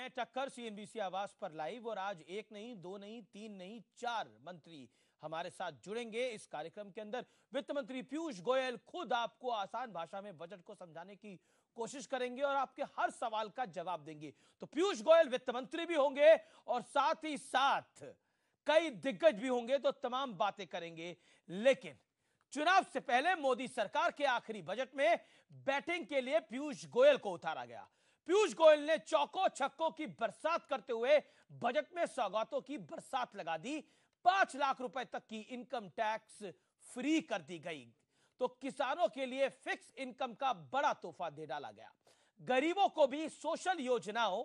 हैं टक्कर सीएनबीसी आवाज पर लाइव और आज एक नहीं, दो नहीं, तीन नहीं, 4 मंत्री हमारे साथ जुड़ेंगे इस कार्यक्रम के अंदर। वित्त मंत्री पीयूष गोयल खुद आपको आसान भाषा में बजट को समझाने की कोशिश करेंगे और आपके हर सवाल का जवाब देंगे। तो पीयूष गोयल वित्त मंत्री भी होंगे और साथ ही साथ कई दिग्गज भी होंगे, तो तमाम बातें करेंगे। लेकिन चुनाव से पहले मोदी सरकार के आखिरी बजट में बैटिंग के लिए पीयूष गोयल को उतारा गया। पीयूष गोयल ने चौकों छक्कों की बरसात करते हुए बजट में सौगातों की बरसात लगा दी। 5 लाख रुपए तक की इनकम टैक्स फ्री कर दी गई। तो किसानों के लिए फिक्स इनकम का बड़ा तोहफा दे डाला गया। गरीबों को भी सोशल योजनाओं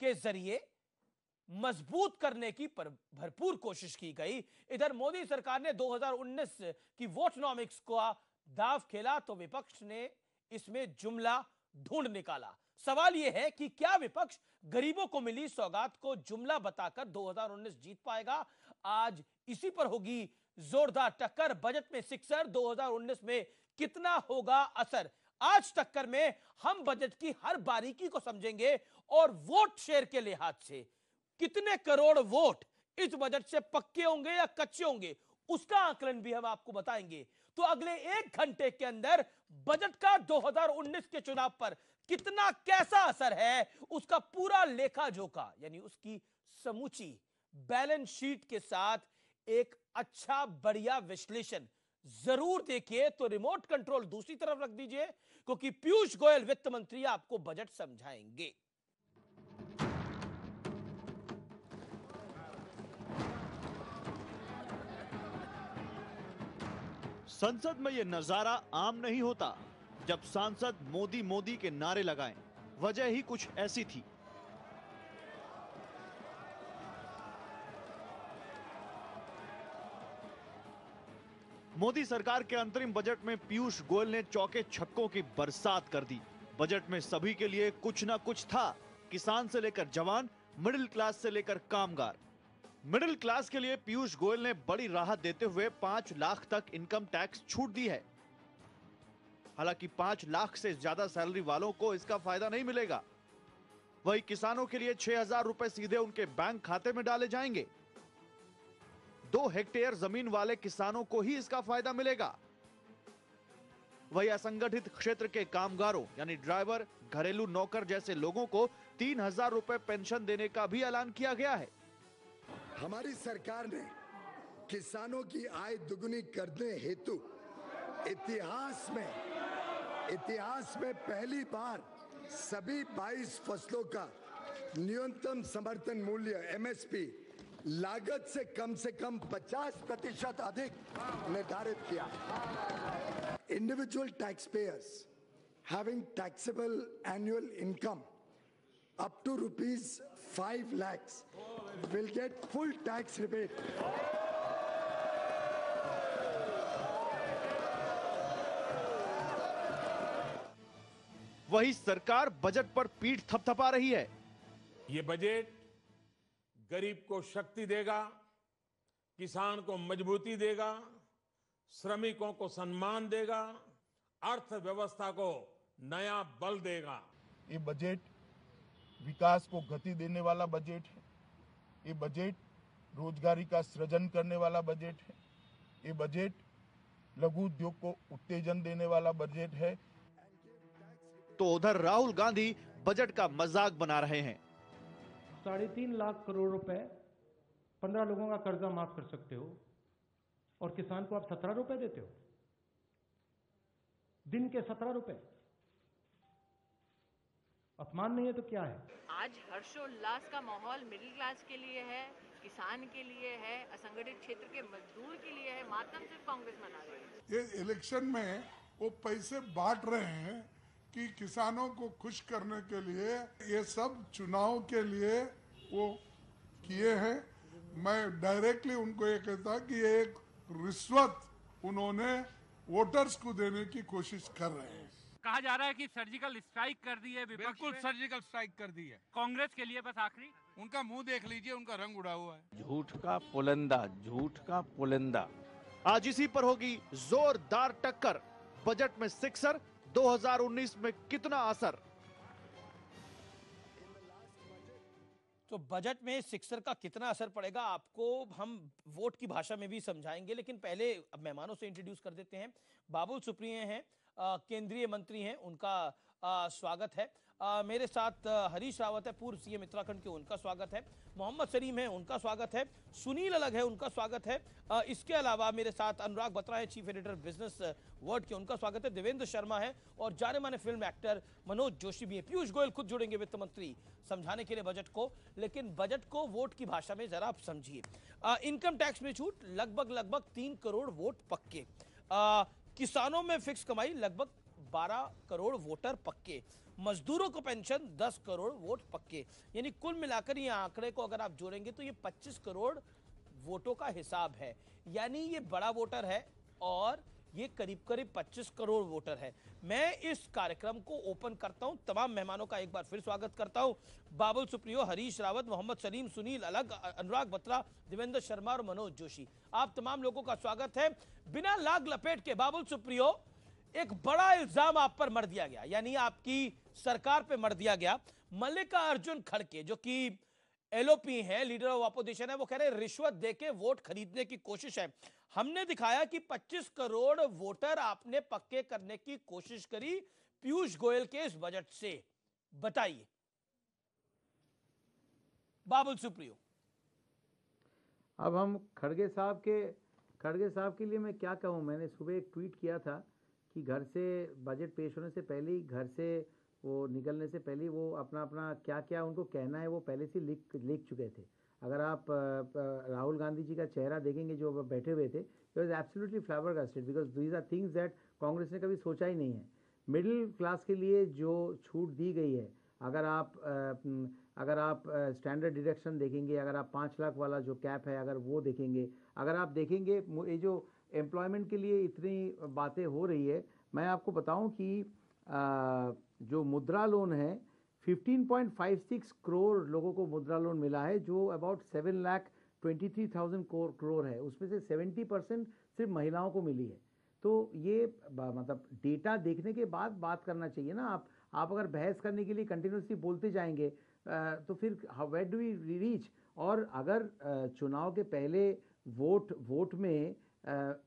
के जरिए मजबूत करने की भरपूर कोशिश की गई। इधर मोदी सरकार ने 2019 की वोटनॉमिक्स का दाव खेला तो विपक्ष ने इसमें जुमला ढूंढ निकाला। सवाल यह है कि क्या विपक्ष गरीबों को मिली सौगात को जुमला बताकर 2019 जीत पाएगा? आज इसी पर होगी जोरदार टक्कर। बजट में सिक्सर, 2019 में कितना होगा असर? आज टक्कर में हम बजट की हर बारीकी को समझेंगे और वोट शेयर के लिहाज से कितने करोड़ वोट इस बजट से पक्के होंगे या कच्चे होंगे, उसका आकलन भी हम आपको बताएंगे। तो अगले 1 घंटे के अंदर बजट का 2019 के चुनाव पर कितना कैसा असर है, उसका पूरा लेखा जोखा यानी उसकी समूची बैलेंस शीट के साथ एक अच्छा बढ़िया विश्लेषण जरूर देखिए। तो रिमोट कंट्रोल दूसरी तरफ रख दीजिए, क्योंकि पीयूष गोयल वित्त मंत्री आपको बजट समझाएंगे। संसद में यह नजारा आम नहीं होता जब सांसद मोदी मोदी के नारे लगाएं। वजह ही कुछ ऐसी थी। मोदी सरकार के अंतरिम बजट में पीयूष गोयल ने चौके छक्कों की बरसात कर दी। बजट में सभी के लिए कुछ ना कुछ था, किसान से लेकर जवान, मिडिल क्लास से लेकर कामगार। मिडिल क्लास के लिए पीयूष गोयल ने बड़ी राहत देते हुए 5 लाख तक इनकम टैक्स छूट दी है। हालांकि 5 लाख से ज्यादा सैलरी वालों को इसका फायदा नहीं मिलेगा। वही किसानों के लिए 6,000 रुपए सीधे उनके बैंक खाते में डाले जाएंगे। 2 हेक्टेयर जमीन वाले किसानों को ही इसका फायदा मिलेगा। वही असंगठित क्षेत्र के कामगारों यानी ड्राइवर, घरेलू नौकर जैसे लोगों को 3,000 रुपए पेंशन देने का भी ऐलान किया गया है। हमारी सरकार ने किसानों की आय दुगुनी करने हेतु इतिहास में पहली बार सभी 22 फसलों का न्यूनतम समर्थन मूल्य एमएसपी लागत से कम 50% अधिक निर्धारित किया। Individual tax payers having taxable annual income up to ₹5 lakhs will get full tax rebate. वही सरकार बजट पर पीठ थपथपा रही है। ये बजट गरीब को शक्ति देगा, किसान को मजबूती देगा, श्रमिकों को सम्मान देगा, अर्थव्यवस्था को नया बल देगा। ये बजट विकास को गति देने वाला बजट है। ये बजट रोजगारी का सृजन करने वाला बजट है। ये बजट लघु उद्योग को उत्तेजन देने वाला बजट है। तो उधर राहुल गांधी बजट का मजाक बना रहे हैं। 3.5 लाख करोड़ रुपए 15 लोगों का कर्जा माफ कर सकते हो और किसान को आप 17 रुपए देते हो, दिन के 17 रुपए। अपमान नहीं है तो क्या है? आज हर्षोल्लास का माहौल मिडिल क्लास के लिए है, किसान के लिए है, असंगठित क्षेत्र के मजदूर के लिए है। मातम सिर्फ कांग्रेस मना रही है। ये इलेक्शन में वो पैसे बांट रहे हैं कि किसानों को खुश करने के लिए, ये सब चुनाव के लिए वो किए हैं। मैं डायरेक्टली उनको ये कहता कि ये एक रिश्वत उन्होंने वोटर्स को देने की कोशिश कर रहे हैं। कहा जा रहा है कि सर्जिकल स्ट्राइक कर दी है विपक्ष। बिल्कुल सर्जिकल स्ट्राइक कर दी है कांग्रेस के लिए। बस आखिरी उनका मुंह देख लीजिए, उनका रंग उड़ा हुआ है। झूठ का पुलंदा। आज इसी पर होगी जोरदार टक्कर। बजट में सिक्सर, 2019 में कितना असर? तो बजट में सिक्सर का कितना असर पड़ेगा आपको हम वोट की भाषा में भी समझाएंगे, लेकिन पहले अब मेहमानों से इंट्रोड्यूस कर देते हैं। बाबुल सुप्रियो हैं, केंद्रीय मंत्री हैं, उनका स्वागत है। मेरे साथ हरीश रावत है, पूर्व सीएम उत्तराखंड के, उनका स्वागत है। मोहम्मद सलीम है, उनका स्वागत है। सुनील अलग है, उनका स्वागत है। इसके अलावा मेरे साथ अनुराग बत्रा है, चीफ एडिटर बिजनेस वर्ल्ड के, उनका स्वागत है। देवेंद्र शर्मा है और जाने माने फिल्म एक्टर मनोज जोशी भी है। पीयूष गोयल खुद जुड़ेंगे वित्त मंत्री समझाने के लिए बजट को, लेकिन बजट को वोट की भाषा में जरा आप समझिए। इनकम टैक्स में छूट लगभग 3 करोड़ वोट पक्के। किसानों में फिक्स कमाई लगभग 12 करोड़ वोटर पक्के। मजदूरों को पेंशन 10 करोड़ वोट पक्के। यानी कुल मिलाकर ये आंकड़े को अगर आप जोड़ेंगे तो ये 25 करोड़ वोटों का हिसाब है। यानी ये बड़ा वोटर है और ये करीब 25 करोड़ वोटर है। मैं इस कार्यक्रम को ओपन करता हूं, तमाम मेहमानों का एक बार फिर स्वागत करता हूं। बाबुल सुप्रियो, हरीश रावत, मोहम्मद सलीम, सुनील अलग, अनुराग बत्रा, देवेंद्र शर्मा और मनोज जोशी, आप तमाम लोगों का स्वागत है। बिना लाग लपेट के बाबुल सुप्रियो, एक बड़ा इल्जाम आप पर मर दिया गया, यानी आपकी सरकार पे मर दिया गया। मल्लिकार्जुन खड़गे जो कि एलओपी है, लीडर ऑफ अपोजिशन है, वो कह रहे रिश्वत देके वोट खरीदने की कोशिश है। हमने दिखाया कि 25 करोड़ वोटर आपने पक्के करने की कोशिश करी पीयूष गोयल के इस बजट से। बताइए बाबुल सुप्रियो। अब हम खड़गे साहब के लिए मैं क्या कहूं। मैंने सुबह एक ट्वीट किया था कि घर से बजट पेश होने से पहले ही, घर से वो निकलने से पहले वो अपना क्या क्या उनको कहना है वो पहले से लिख चुके थे। अगर आप राहुल गांधी जी का चेहरा देखेंगे जो बैठे हुए थे, it was absolutely flabbergasted because these are things that Congress ने कभी सोचा ही नहीं है। मिडिल क्लास के लिए जो छूट दी गई है, अगर आप स्टैंडर्ड डिडक्शन देखेंगे, अगर आप 5 लाख वाला जो कैप है अगर वो देखेंगे, अगर आप देखेंगे ये जो एम्प्लॉयमेंट के लिए इतनी बातें हो रही है, मैं आपको बताऊं कि जो मुद्रा लोन है 15.56 करोड़ लोगों को मुद्रा लोन मिला है, जो अबाउट 7,23,000 करोड़ है। उसमें से 70% सिर्फ महिलाओं को मिली है। तो ये मतलब डेटा देखने के बाद बात करना चाहिए ना। आप अगर बहस करने के लिए कंटिन्यूसली बोलते जाएंगे तो फिर वेयर डू वी रीच। और अगर चुनाव के पहले वोट में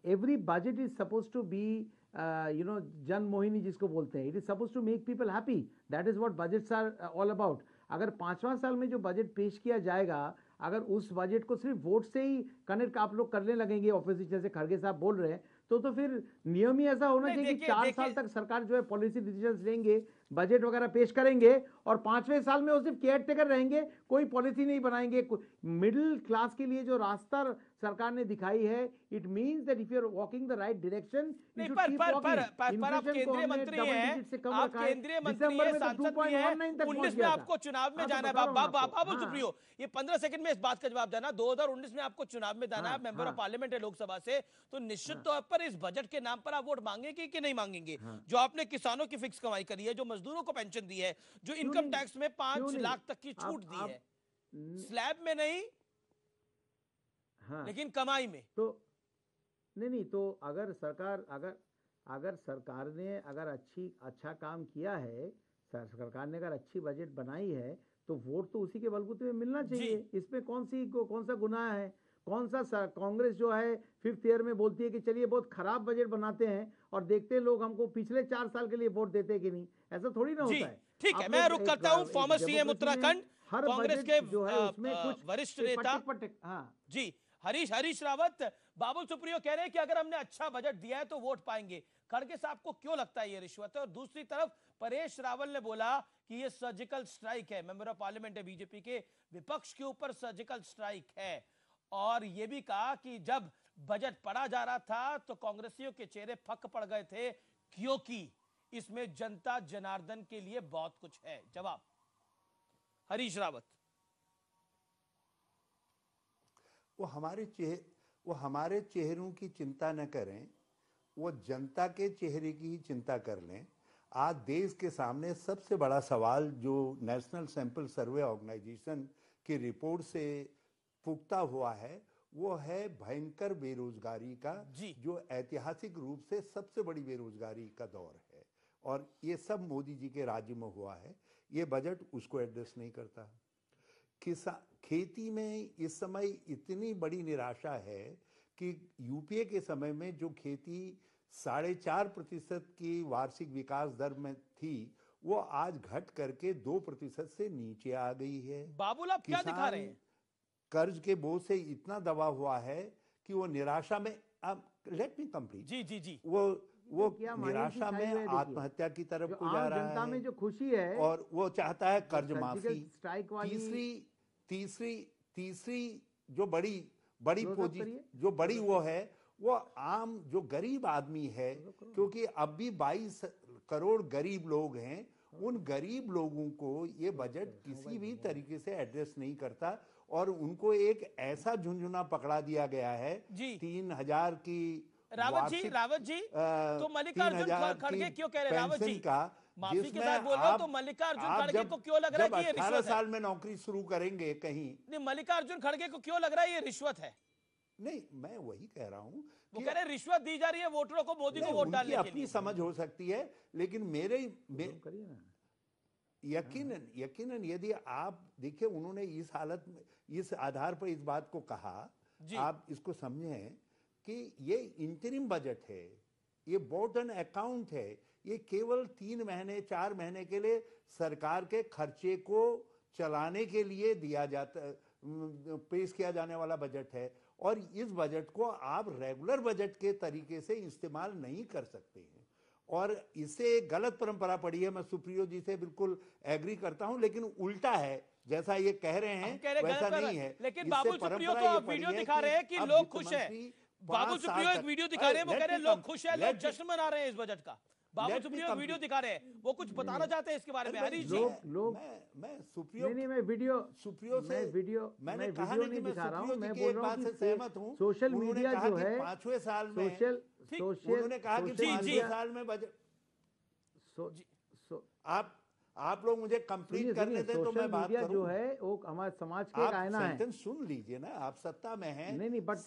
every budget is suppose to be जन मोहिनी जिसको बोलते हैं, it is suppose to make people happy. That is what budgets are all about. अगर 5वां साल में जो बजट पेश किया जाएगा, अगर उस बजट को सिर्फ वोट से ही कनेक्ट आप लोग करने लगेंगे, ऑपोजिशन जैसे खड़गे साहब बोल रहे हैं, तो फिर नियम ही ऐसा होना चाहिए कि 4 साल तक सरकार जो है पॉलिसी डिसीजंस लेंगे, बजट वगैरह पेश करेंगे और 5वें साल में वो सिर्फ केयर टेकर रहेंगे, कोई पॉलिसी नहीं बनाएंगे। मिडिल क्लास के लिए जो रास्ता सरकार ने दिखाई है, it means that if you are walking the right direction, you should keep walking. आप केंद्रीय मंत्री हैं, आप केंद्रीय मंत्री हैं, सांसद भी हैं, 19 में आपको चुनाव में जाना है। बाबुल सुप्रियो, ये 15 सेकंड में इस बात का जवाब देना। 2019 में आपको चुनाव में जाना है, मेंबर ऑफ पार्लियामेंट है लोकसभा से, तो निश्चित तौर पर इस बजट के नाम पर आप वोट मांगेंगे कि नहीं मांगेंगे? जो आपने किसानों की फिक्स कमाई करी है, जो मजदूरों को पेंशन दी है, जो इनकम टैक्स में 5 लाख तक की छूट दी है, स्लैब में नहीं लेकिन कमाई में। तो नहीं तो अगर सरकार ने अच्छा काम किया है, सरकार ने अगर अच्छी बजट बनाई है, तो वोट तो उसी के बलबूते में मिलना चाहिए। इसमें कौन सा गुनाह है? कौन सा कांग्रेस जो है 5th ईयर में बोलती है कि चलिए बहुत खराब बजट बनाते हैं और देखते हैं लोग हमको पिछले 4 साल के लिए वोट देते हैं कि नहीं। ऐसा थोड़ी ना होता है। ठीक है, मैं रुक करता हूं। फॉर्मर सीएम उत्तराखंड, कांग्रेस के जो है उसमें कुछ वरिष्ठ नेता जी हरीश रावत, बाबुल सुप्रियो कह रहे हैं कि अगर हमने अच्छा बजट दिया है तो वोट पाएंगे। खड़गे साहब को क्यों लगता है ये रिश्वत है? और दूसरी तरफ परेश रावल ने बोला कि ये सर्जिकल स्ट्राइक है, मेंबर ऑफ पार्लियामेंट है बीजेपी के, विपक्ष के ऊपर सर्जिकल स्ट्राइक है। और ये भी कहा कि जब बजट पढ़ा जा रहा था तो कांग्रेसियों के चेहरे फक पड़ गए थे, क्योंकि इसमें जनता जनार्दन के लिए बहुत कुछ है। जवाब हरीश रावत। वो हमारे चेहरों की चिंता न करें, वो जनता के चेहरे की ही चिंता कर लें। आज देश के सामने सबसे बड़ा सवाल जो नेशनल सैंपल सर्वे ऑर्गेनाइजेशन की रिपोर्ट से पुख्ता हुआ है, वो है भयंकर बेरोजगारी का, जो ऐतिहासिक रूप से सबसे बड़ी बेरोजगारी का दौर है। और ये सब मोदी जी के राज्य में हुआ है। ये बजट उसको एड्रेस नहीं करता। खेती में इस समय इतनी बड़ी निराशा है कि यूपीए के समय में जो खेती 4.5% की वार्षिक विकास दर में थी, वो आज घट करके 2% से नीचे आ गई है। बाबुल, आप क्या दिखा रहे हैं? कर्ज के बोझ से इतना दबा हुआ है कि वो निराशा में, अब लेट मी कंप्लीट। जी जी जी। वो निराशा में आत्महत्या की तरफ को जा रहा है। जनता में जो खुशी है और वो चाहता है कर्ज माफी। स्ट्राइक वाली तीसरी जो बड़ी वो है, वो आम जो गरीब आदमी है, क्योंकि अब भी 22 करोड़ गरीब लोग हैं, उन गरीब लोगों को ये बजट किसी भी तरीके से एड्रेस नहीं करता और उनको एक ऐसा झुंझुना पकड़ा दिया गया है। 3,000 की रावत जी तो मल्लिकार्जुन खड़गे क्यों कह रहे हैं? रावत जी का माफी के साथ बोल रहा हूं, तो मल्लिकार्जुन खड़गे को क्यों लग रहा है कि ये रिश्वत है? 18 साल में नौकरी शुरू करेंगे कहीं, नहीं, मल्लिकार्जुन खड़गे को क्यों लग रहा है ये रिश्वत है? नहीं, मैं वही कह रहा हूं, वो कह रहे रिश्वत दी जा रही है वोटरों को, मोदी को वोट डालने के लिए। अपनी समझ हो सकती है, लेकिन यकीनन यदि आप देखिए, उन्होंने इस हालत में इस आधार पर इस बात को कहा, आप इसको समझें कि ये इंटरिम बजट है, ये बोर्ड एंड अकाउंट है, ये केवल 3 महीने 4 महीने के लिए सरकार के खर्चे को चलाने के लिए दिया जाता, पेश किया जाने वाला बजट है। और इस बजट को आप रेगुलर बजट के तरीके से इस्तेमाल नहीं कर सकते हैं, और इससे एक गलत परंपरा पड़ी है। मैं सुप्रियो जी से बिल्कुल एग्री करता हूं, लेकिन उल्टा है, जैसा ये कह रहे हैं वैसा नहीं है। लेकिन बाबुल सुप्रियो तो आप वीडियो दिखा रहे हैं कि लोग खुश हैं। बाबुल सुप्रियो एक वीडियो दिखा रहे हैं, वो कह रहे हैं लोग खुश हैं, लोग जश्न मना रहे हैं इस बजट का। बाबुल सुप्रियो एक वीडियो दिखा रहे हैं, वो कुछ बताना चाहते हैं इसके बारे में। हरीश जी, मैं सुप्रियो मैं वीडियो मैंने कहा नहीं कि मैं सुप्रियो जी की एक बात से सहमत हूं। सोशल मीडिया जो है 5वें साल में उन्होंने कहा कि 5वें साल में बजट, आप लोग मुझे कंप्लीट करने दें तो मैं बात करूं। जो है वो हमारे समाज के आईना है। सेंटेंस सुन लीजिए ना, आप सत्ता में हैं। नहीं, बट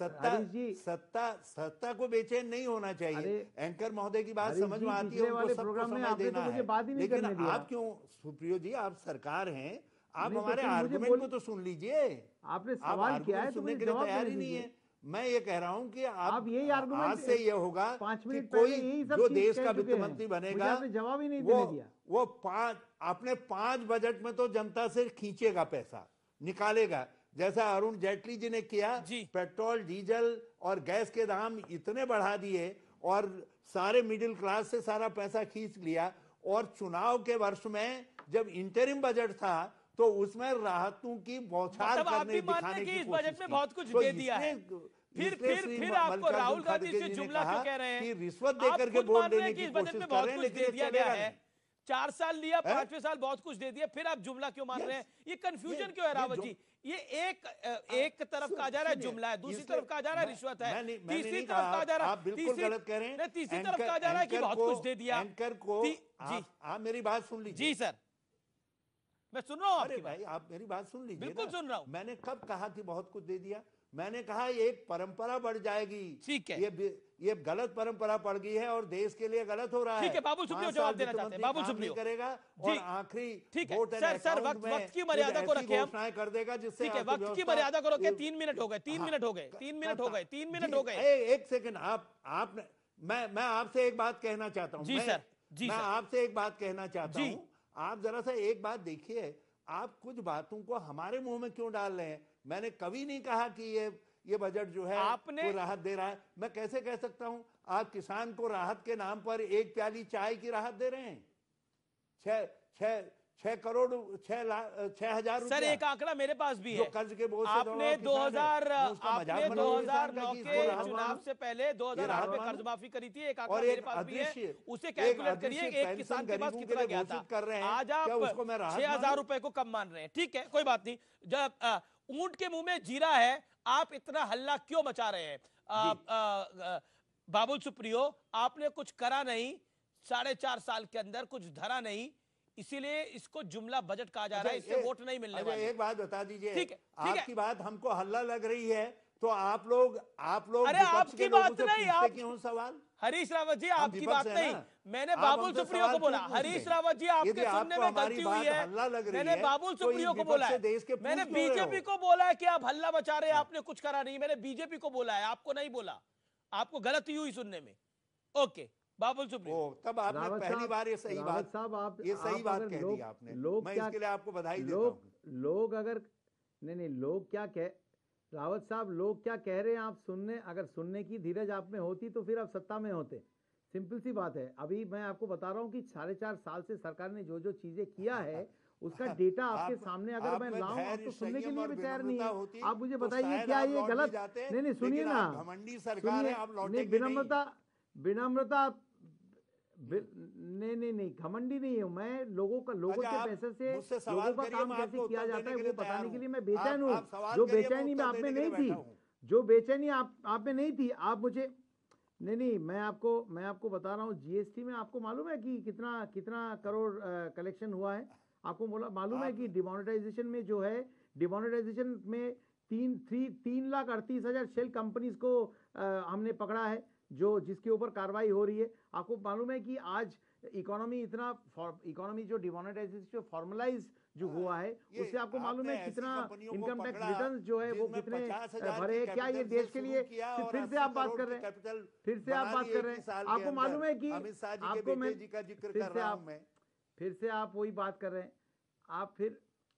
सत्ता को बेचैन नहीं होना चाहिए। एंकर महोदय की बात समझ में आती है, उनको सबको समय देना है, लेकिन आप क्यों सुप्रियो जी, आप सरकार हैं, आप हमारे आर्गुमेंट को तो सुन लीजिए। आपने सवाल किया है, सुनने के लिए तैयार ही नहीं है। मैं ये कह रहा हूं कि आप यही आर्गुमेंट आज से ये होगा 5 मिनट कोई जो देश का वित्त मंत्री बनेगा, जवाब ही नहीं देने दिया। वो अपने 5 बजट में तो जनता से खींचेगा पैसा, निकालेगा, जैसा अरुण जेटली जी ने किया। पेट्रोल, डीजल और गैस के दाम इतने बढ़ा दिए और सारे मिडिल क्लास से सारा पैसा खींच लिया। और चुनाव के वर्ष में जब इंटरिम बजट था तो उसमें राहतों की बौछार करने दिखाने की इस बजट में बहुत कुछ दे दिया है। फिर आपको राहुल गांधी से जुमला क्यों कह रहे हैं कि रिश्वत देकर के वोट देने की कोशिश कर रहे हैं, लेकिन दिया गया है। 4 साल लिया, 5वें साल बहुत कुछ दे दिया, फिर आप जुमला क्यों मान रहे हैं? ये कंफ्यूजन क्यों है रावत जी? ये एक तरफ कहा जा रहा है जुमला है, दूसरी तरफ कहा जा रहा है रिश्वत है, तीसरी तरफ कहा जा रहा है, आप बिल्कुल गलत कह रहे हैं, तीसरी तरफ कहा जा रहा है कि बहुत कुछ दे दिया। एंकर को आप मेरी बात सुन लीजिए। जी सर, मैं सुन रहा हूं। अरे भाई, आप मेरी बात सुन लीजिए। बिल्कुल सुन रहा हूं। मैंने कब कहा कि बहुत कुछ दे दिया? मैंने कहा एक परंपरा बढ़ जाएगी। ठीक है, ये गलत परंपरा पड़ गई है और देश के लिए गलत हो रहा है। ठीक है, बाबुल सुप्रियो जवाब देना चाहते हैं। बाबुल सुप्रियो करेगा और आखिरी ठीक है सर, वक्त की मर्यादा को रखें, घोषणाएं कर देगा जिससे ठीक है, वक्त की मर्यादा को रखें। 3 मिनट हो गए, 3 मिनट हो गए, 3 मिनट हो गए, 3 मिनट हो गए। एक सेकंड, आपने मैं आपसे एक बात कहना चाहता हूं। जी सर, जी मैं आपसे एक बात कहना चाहता हूं। आप जरा सा एक बात देखिए, आप कुछ बातों को हमारे मुंह में क्यों डाल रहे हैं? मैंने कभी नहीं कहा कि ये बजट जो है वो राहत दे रहा है। मैं कैसे कह सकता हूं? आप किसान को राहत के नाम पर 1 प्याली चाय की राहत दे रहे हैं। 6 करोड़ 6,000 रुपया। सर, एक आंकड़ा मेरे पास भी है। कर्ज के बोझ से आपने 2009 के चुनाव से पहले 2008 में कर्ज माफी करी थी। एक आंकड़ा मेरे पास भी है, उसे कैलकुलेट करिए एक किसान के पास कितना गया था। आज आप 6,000 रुपए को कम मान रहे हैं। ठीक है, कोई बात नहीं। जब ऊंट के मुंह में जीरा है, आप इतना हल्ला क्यों मचा रहे हैं? बाबुल सुप्रियो, आपने कुछ करा नहीं, 4.5 साल के अंदर कुछ धरा नहीं, इसीलिए इसको जुमला बजट कहा जा रहा है, इससे वोट नहीं मिलने वाले। एक बात बता दीजिए, ठीक है, आपकी बात हमको हल्ला लग रही है, तो आप लोग अरे विपक्ष आपकी के लोगों बात से नहीं, पूछते आप क्यों सवाल? हरीश रावत जी हम आपकी विपक्ष बात हैं नहीं, ना। मैंने आप बाबुल हमसे सुप्रियो को सवाल बोला। क्यों पूछ हरीश रहे हैं? रावत जी यदि आपके सुनने आपको में हमारी गलती हुई बात है, हल्ला लग रही मैंने है, बाबुल तो सुप्रियो इन को बोला विपक्ष है, देश के पूछ मैंने क्यों रहे हो? बीजेपी को बोला है कि आप हल्ला मचा रहे हैं, आपने कुछ करा नहीं। मैंने बीजेपी को बोला है, आपको नहीं बोला, आपको गलती हुई सुनने में। ओके बाबुल सुप्रियो, तब आपने पहली बार ये सही बात कह दी आपने। मैं इसके लिए आपको बधाई देता हूँ। लोग अगर नहीं, लोग क्या कह, रावत साहब लोग क्या कह रहे हैं आप सुनने, अगर सुनने की धीरज आप में होती तो फिर आप सत्ता में होते। सिंपल सी बात है। अभी मैं आपको बता रहा हूँ कि 4.5 साल से सरकार ने जो जो चीजें किया है उसका डेटा आपके सामने अगर मैं लाऊं, आप तो सुनने के लिए भी तैयार नहीं है। आप मुझे बताइए क्या ये गलत? नहीं सुनिए ना, घमंडी सरकार है, आप लौटेंगे विनम्रता नहीं, घमंडी नहीं हूँ मैं। लोगों के पैसे से लोगों का काम कैसे किया जाता है वो बताने के लिए मैं बेचैन हूँ। जो बेचैनी में आप में नहीं थी, जो बेचैनी आप में नहीं थी, आप मुझे नहीं, मैं आपको बता रहा हूँ। जीएसटी में आपको मालूम है कि कितना करोड़ कलेक्शन हुआ है? आपको मालूम है कि डिमोनेटाइजेशन में जो है, डिमोनेटाइजेशन में 3,38,000 शेल कंपनीज को हमने पकड़ा है, जिसके ऊपर कार्रवाई हो रही है। आपको मालूम है कि आज इकोनॉमी जो डिमोनेटाइजेशन फॉर्मलाइज जो हुआ है, उससे आपको मालूम है कितना इनकम टैक्स रिटर्न जो है वो कितने भरे। क्या ये देश के लिए फिर से आप बात कर रहे हैं? आपको मालूम है कि आपको मैं फिर से आप वही बात कर रहे हैं।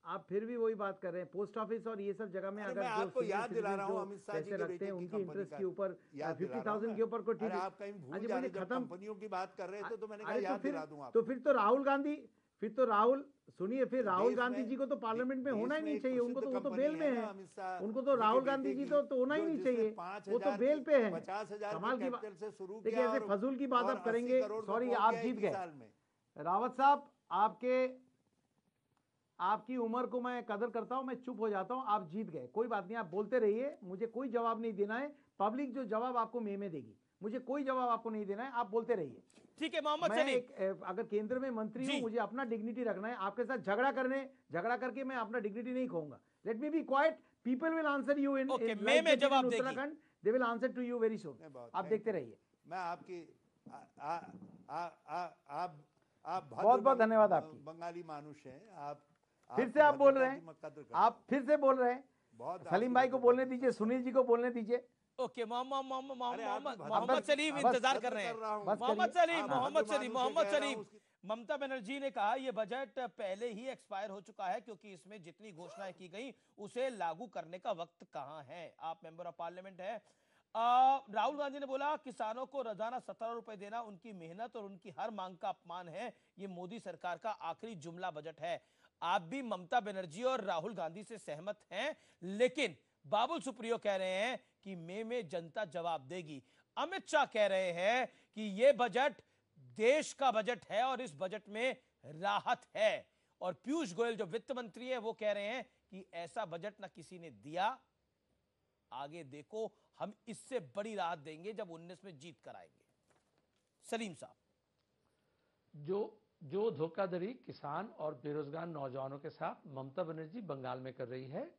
आप फिर भी वही बात कर रहे हैं। पोस्ट ऑफिस और ये सब जगह में अगर आपको याद दिला रहा हूं, अमित शाह जी पैसे रखते हैं उनके इंटरेस्ट के ऊपर 50,000 के ऊपर को ठीक है। आप कहीं भूल जा रहे हैं, कंपनियों की बात कर रहे थे तो मैंने कहा याद दिला दूं आपको। तो फिर तो राहुल गांधी जी को तो पार्लियामेंट में होना ही नहीं चाहिए। उनको तो वो तो बेल में है, उनको तो राहुल गांधी जी तो होना ही नहीं चाहिए, वो तो बेल पे है। 50,000 कमाल की बात। देखिए ऐसे फजूल की बात आप और करेंगे। 80 करोड़ सॉरी, तो आप पहुंच जीत गया गए। 1 साल में। रावत साहब आपकी उम्र को मैं कदर करता हूं, मैं चुप हो जाता हूं। आप जीत गए, कोई बात नहीं, आप बोलते रहिए, मुझे कोई जवाब नहीं देना है। पब्लिक जो जवाब आपको में देगी, मुझे कोई जवाब आपको नहीं देना है, आप बोलते रहिए। ठीक है मोहम्मद मैं सलीम, अगर केंद्र में मंत्री हूं, मुझे अपना डिग्निटी रखना है। आपके साथ झगड़ा करके मैं अपना डिग्निटी नहीं खोऊंगा। Let me be quiet, people will answer you in Uttarakhand, they will answer to you very soon. आप देखते रहिए। मैं आपकी आप बहुत धन्यवाद आपकी। बंगाली मानुष हैं आप। फिर से आप बोल रहे हैं, आप फिर से बोल रहे हैं। सलीम भाई को बोलने दीजिए, सुनील जी को बोलने दीजिए। ओके मोहम्मद सलीम इंतजार कर रहे हैं। मोहम्मद सलीम, ममता बनर्जी ने कहा यह बजट पहले ही एक्सपायर हो चुका है क्योंकि इसमें जितनी घोषणाएं की गई उसे लागू करने का वक्त कहां है। आप मेंबर ऑफ पार्लियामेंट है। राहुल गांधी ने बोला किसानों को रोजाना 17 रुपए देना उनकी मेहनत और उनकी हर मांग का अपमान है। ये मोदी सरकार का आखिरी जुमला बजट है। आप भी ममता बनर्जी और राहुल गांधी से सहमत हैं, लेकिन बाबुल सुप्रियो कह रहे हैं कि मई में जनता जवाब देगी। अमित शाह कह रहे हैं कि यह बजट देश का बजट है और इस बजट में राहत है। और पीयूष गोयल जो वित्त मंत्री है वो कह रहे हैं कि ऐसा बजट ना किसी ने दिया, आगे देखो हम इससे बड़ी राहत देंगे जब 19 में जीत कर आएंगे। सलीम साहब, जो धोखाधड़ी किसान और बेरोजगार नौजवानों के साथ ममता बनर्जी बंगाल में कर रही है,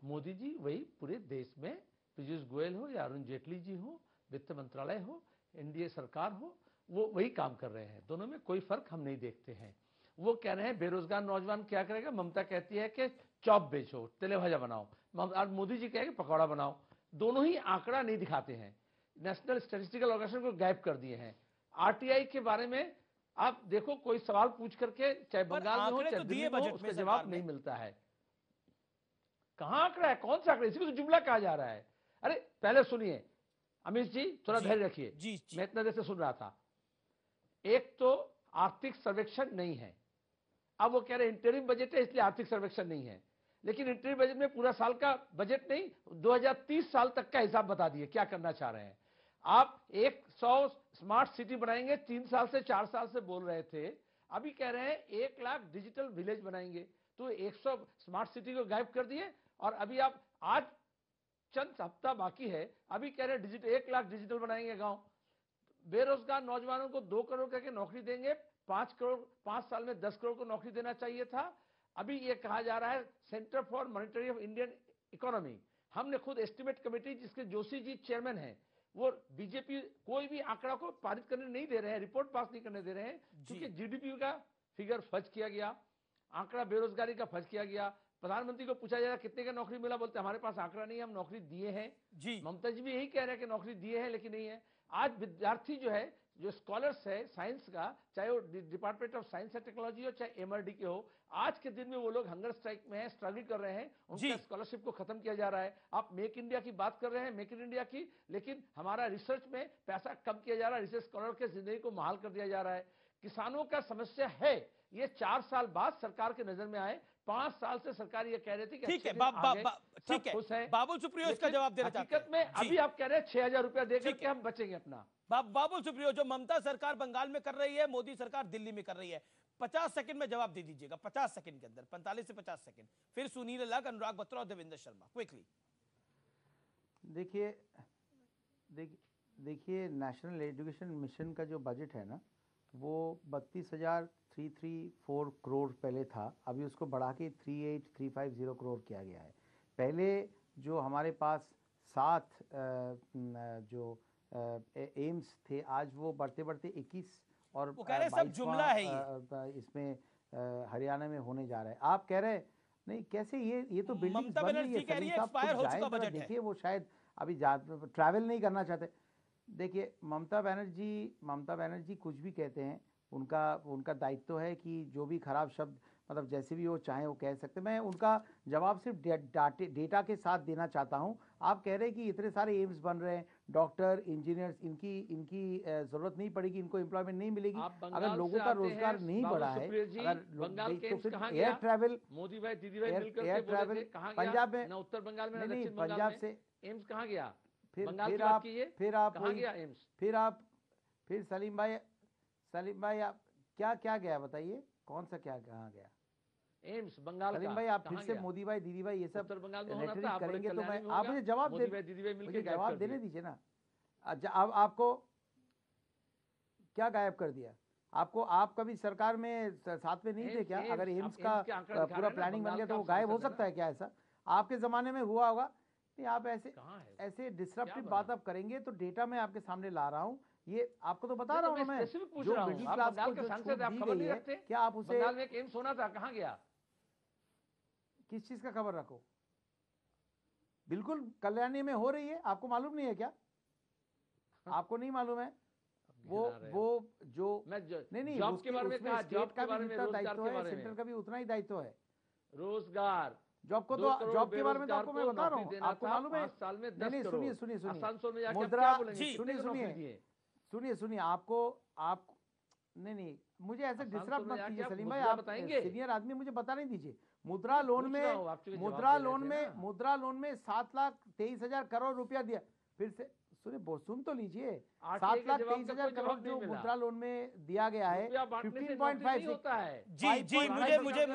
मोदी जी वही पूरे देश में, पीयूष गोयल हो या अरुण जेटली जी हो, वित्त मंत्रालय हो, एनडीए सरकार हो, वो वही काम कर रहे हैं। दोनों में कोई फर्क हम नहीं देखते हैं। वो कह रहे हैं बेरोजगार नौजवान क्या करेगा, ममता कहती है कि चॉप बेचो, तेले भजा बनाओ, और मोदी जी कहेंगे पकौड़ा बनाओ। दोनों ही आंकड़ा नहीं दिखाते हैं, नेशनल स्टैटिस्टिकल ऑर्गेनाइजेशन को गायब कर दिए हैं। आरटीआई के बारे में आप देखो, कोई सवाल पूछ करके चाहे बंगाल में हो चाहे दिल्ली में हो, उसका जवाब नहीं मिलता है। कहां आंकड़ा है, कौन सा आंकड़ा, इसी को तो जुमला कहा जा रहा है। अरे पहले सुनिए अमित जी, थोड़ा धैर्य रखिए, मैं इतना देर से सुन रहा था। एक तो आर्थिक सर्वेक्षण नहीं है, अब वो कह रहे इंटरिम बजट है इसलिए आर्थिक सर्वेक्षण नहीं है, लेकिन इंटरिम बजट में पूरा साल का बजट नहीं, 2030 साल तक का हिसाब बता दिए क्या करना चाह रहे हैं। आप 100 स्मार्ट सिटी बनाएंगे, 3 साल से 4 साल से बोल रहे थे, अभी कह रहे हैं 1 लाख डिजिटल विलेज बनाएंगे। तो 100 स्मार्ट सिटी को गायब कर दिए, और अभी आप आज चंद हफ्ता बाकी है, अभी कह रहे हैं 1 लाख डिजिटल बनाएंगे गांव। बेरोजगार नौजवानों को 2 करोड़ करके नौकरी देंगे, 5 करोड़ 5 साल में 10 करोड़ को नौकरी देना चाहिए था। अभी ये कहा जा रहा है centre for monitoring of Indian economy हमने खुद एस्टिमेट कमेटी जिसके जोशी जी चेयरमैन हैं, वो बीजेपी कोई भी आंकड़ा को पारित करने नहीं दे रहे हैं, रिपोर्ट पास नहीं करने दे रहे हैं, क्योंकि जीडीपी का फिगर फर्ज किया गया, आंकड़ा बेरोजगारी का फर्ज किया गया। प्रधानमंत्री को पूछा जाएगा कितने का नौकरी मिला, बोलते हमारे पास आंकड़ा नहीं है, हम नौकरी दिए हैं। ममता जी भी यही कह रहे हैं कि नौकरी दिए हैं लेकिन नहीं है। आज विद्यार्थी जो है, जो स्कॉलर्स है साइंस का, चाहे वो department of science and technology हो चाहे एमआरडी के हो, आज के दिन में वो लोग हंगर स्ट्राइक में हैं, स्ट्रगल कर रहे हैं, उनका स्कॉलरशिप को खत्म किया जा रहा है। आप मेक इंडिया की बात कर रहे हैं, मेक इन इंडिया की, लेकिन हमारा रिसर्च में पैसा कम किया जा रहा है, रिसर्च स्कॉलर के जिंदगी को महाल कर दिया जा रहा है। किसानों का समस्या है, ये 4 साल बाद सरकार के नजर में आए। 5 साल से सरकार ये कह रही थी कि ठीक है, ठीक है, बाबुल सुप्रियो इसका जवाब देना चाहते हैं। हकीकत में अभी आप कह रहे हैं 6,000 रुपया देकर के हम बचेंगे अपना। बाबुल सुप्रियो, जो ममता सरकार बंगाल में कर रही है, मोदी सरकार दिल्ली में कर रही है, 50 सेकंड में जवाब दे दीजिएगा, 50 सेकंड के अंदर, 45 से 50 सेकंड। फिर सुनील अलग, अनुराग बत्रा और देवेंद्र शर्मा, क्विकली। देखिए नेशनल एजुकेशन मिशन का जो बजट है ना, वो 32,334 करोड़ पहले था, अभी उसको बढ़ा के 38,350 करोड़ किया गया है। पहले जो हमारे पास 7 जो एम्स थे, आज वो बढ़ते बढ़ते 21 और 22वां इसमें हरियाणा में होने जा रहा है। आप कह रहे नहीं, कैसे ये तो बिल्डिंग बन रही है, एक्सपायर हो चुका बजट है। देखिए वो शायद अभी ट्रैवल नहीं करना चाहते। देखिए ममता बनर्जी कुछ भी कहते हैं, उनका दायित्व है कि जो भी खराब शब्द मतलब जैसे भी वो चाहें वो कह सकते हैं। मैं उनका जवाब सिर्फ डेटा के साथ देना चाहता हूं। आप कह रहे हैं कि इतने सारे एम्स बन रहे हैं, डॉक्टर, इंजीनियर्स, इनकी जरूरत नहीं पड़ेगी, इनको एम्प्लॉयमेंट नहीं मिलेगी अगर लोगों का रोजगार नहीं बढ़ा है। अगर एयर ट्रैवल, मोदी भाई दीदी भाई मिलकर एयर ट्रैवल पंजाब में, उत्तर बंगाल में, नहीं पंजाब से एम्स कहाँ गया? फिर सलीम भाई आप क्या गया बताइए, कौन सा क्या कहाँ गया? एम्स बंगाल सलीम भाई आप फिर से मोदी भाई दीदी भाई ये सब करेंगे तो मैं आप मुझे जवाब देने दीजिए ना। अब आपको क्या गायब कर दिया? आप कभी सरकार में साथ में नहीं थे क्या? अगर एम्स का पूरा प्लानिंग बन गया तो वो गायब हो सकता है क्या? ऐसा आपके जमाने में हुआ होगा? नहीं, आप ऐसे डिस्ट्रप्टिव बात आप करेंगे तो डेटा मैं आपके सामने ला रहा हूँ। ये आपको तो बता रहा हूँ मैं, जो मिडिल क्लास को जो छूट दी गई है, क्या आप उसे बंगाल में एक एम्स होना था, कहाँ गया? किस चीज का खबर रखो? बिल्कुल कल्याणी में हो रही है, आपको मालूम नहीं है क्या? आपको नहीं मालूम है? वो जो नहीं जॉब के बारे में कहा, स्टेट का भी जितना दायित्व है, सेंटर का भी उतना ही दायित्व है। रोजगार जॉब को तो जॉब के बारे में तो आपको मैं बता रहा हूँ, आपको मालूम है? 5 साल में 10 नहीं, करोड़। सुनिए मुद्रा, सुनिए आप नहीं मुझे ऐसे डिस्टर्ब मत कीजिए सलीम भाई, आप सीनियर आदमी, मुझे बता नहीं दीजिए। मुद्रा लोन में 7,23,000 करोड़ रुपया दिया। फिर से सुन तो लीजिए, 7,23,000 करोड़ जो मुद्रा लोन में दिया गया है, 15.5 होता है। जी मुझे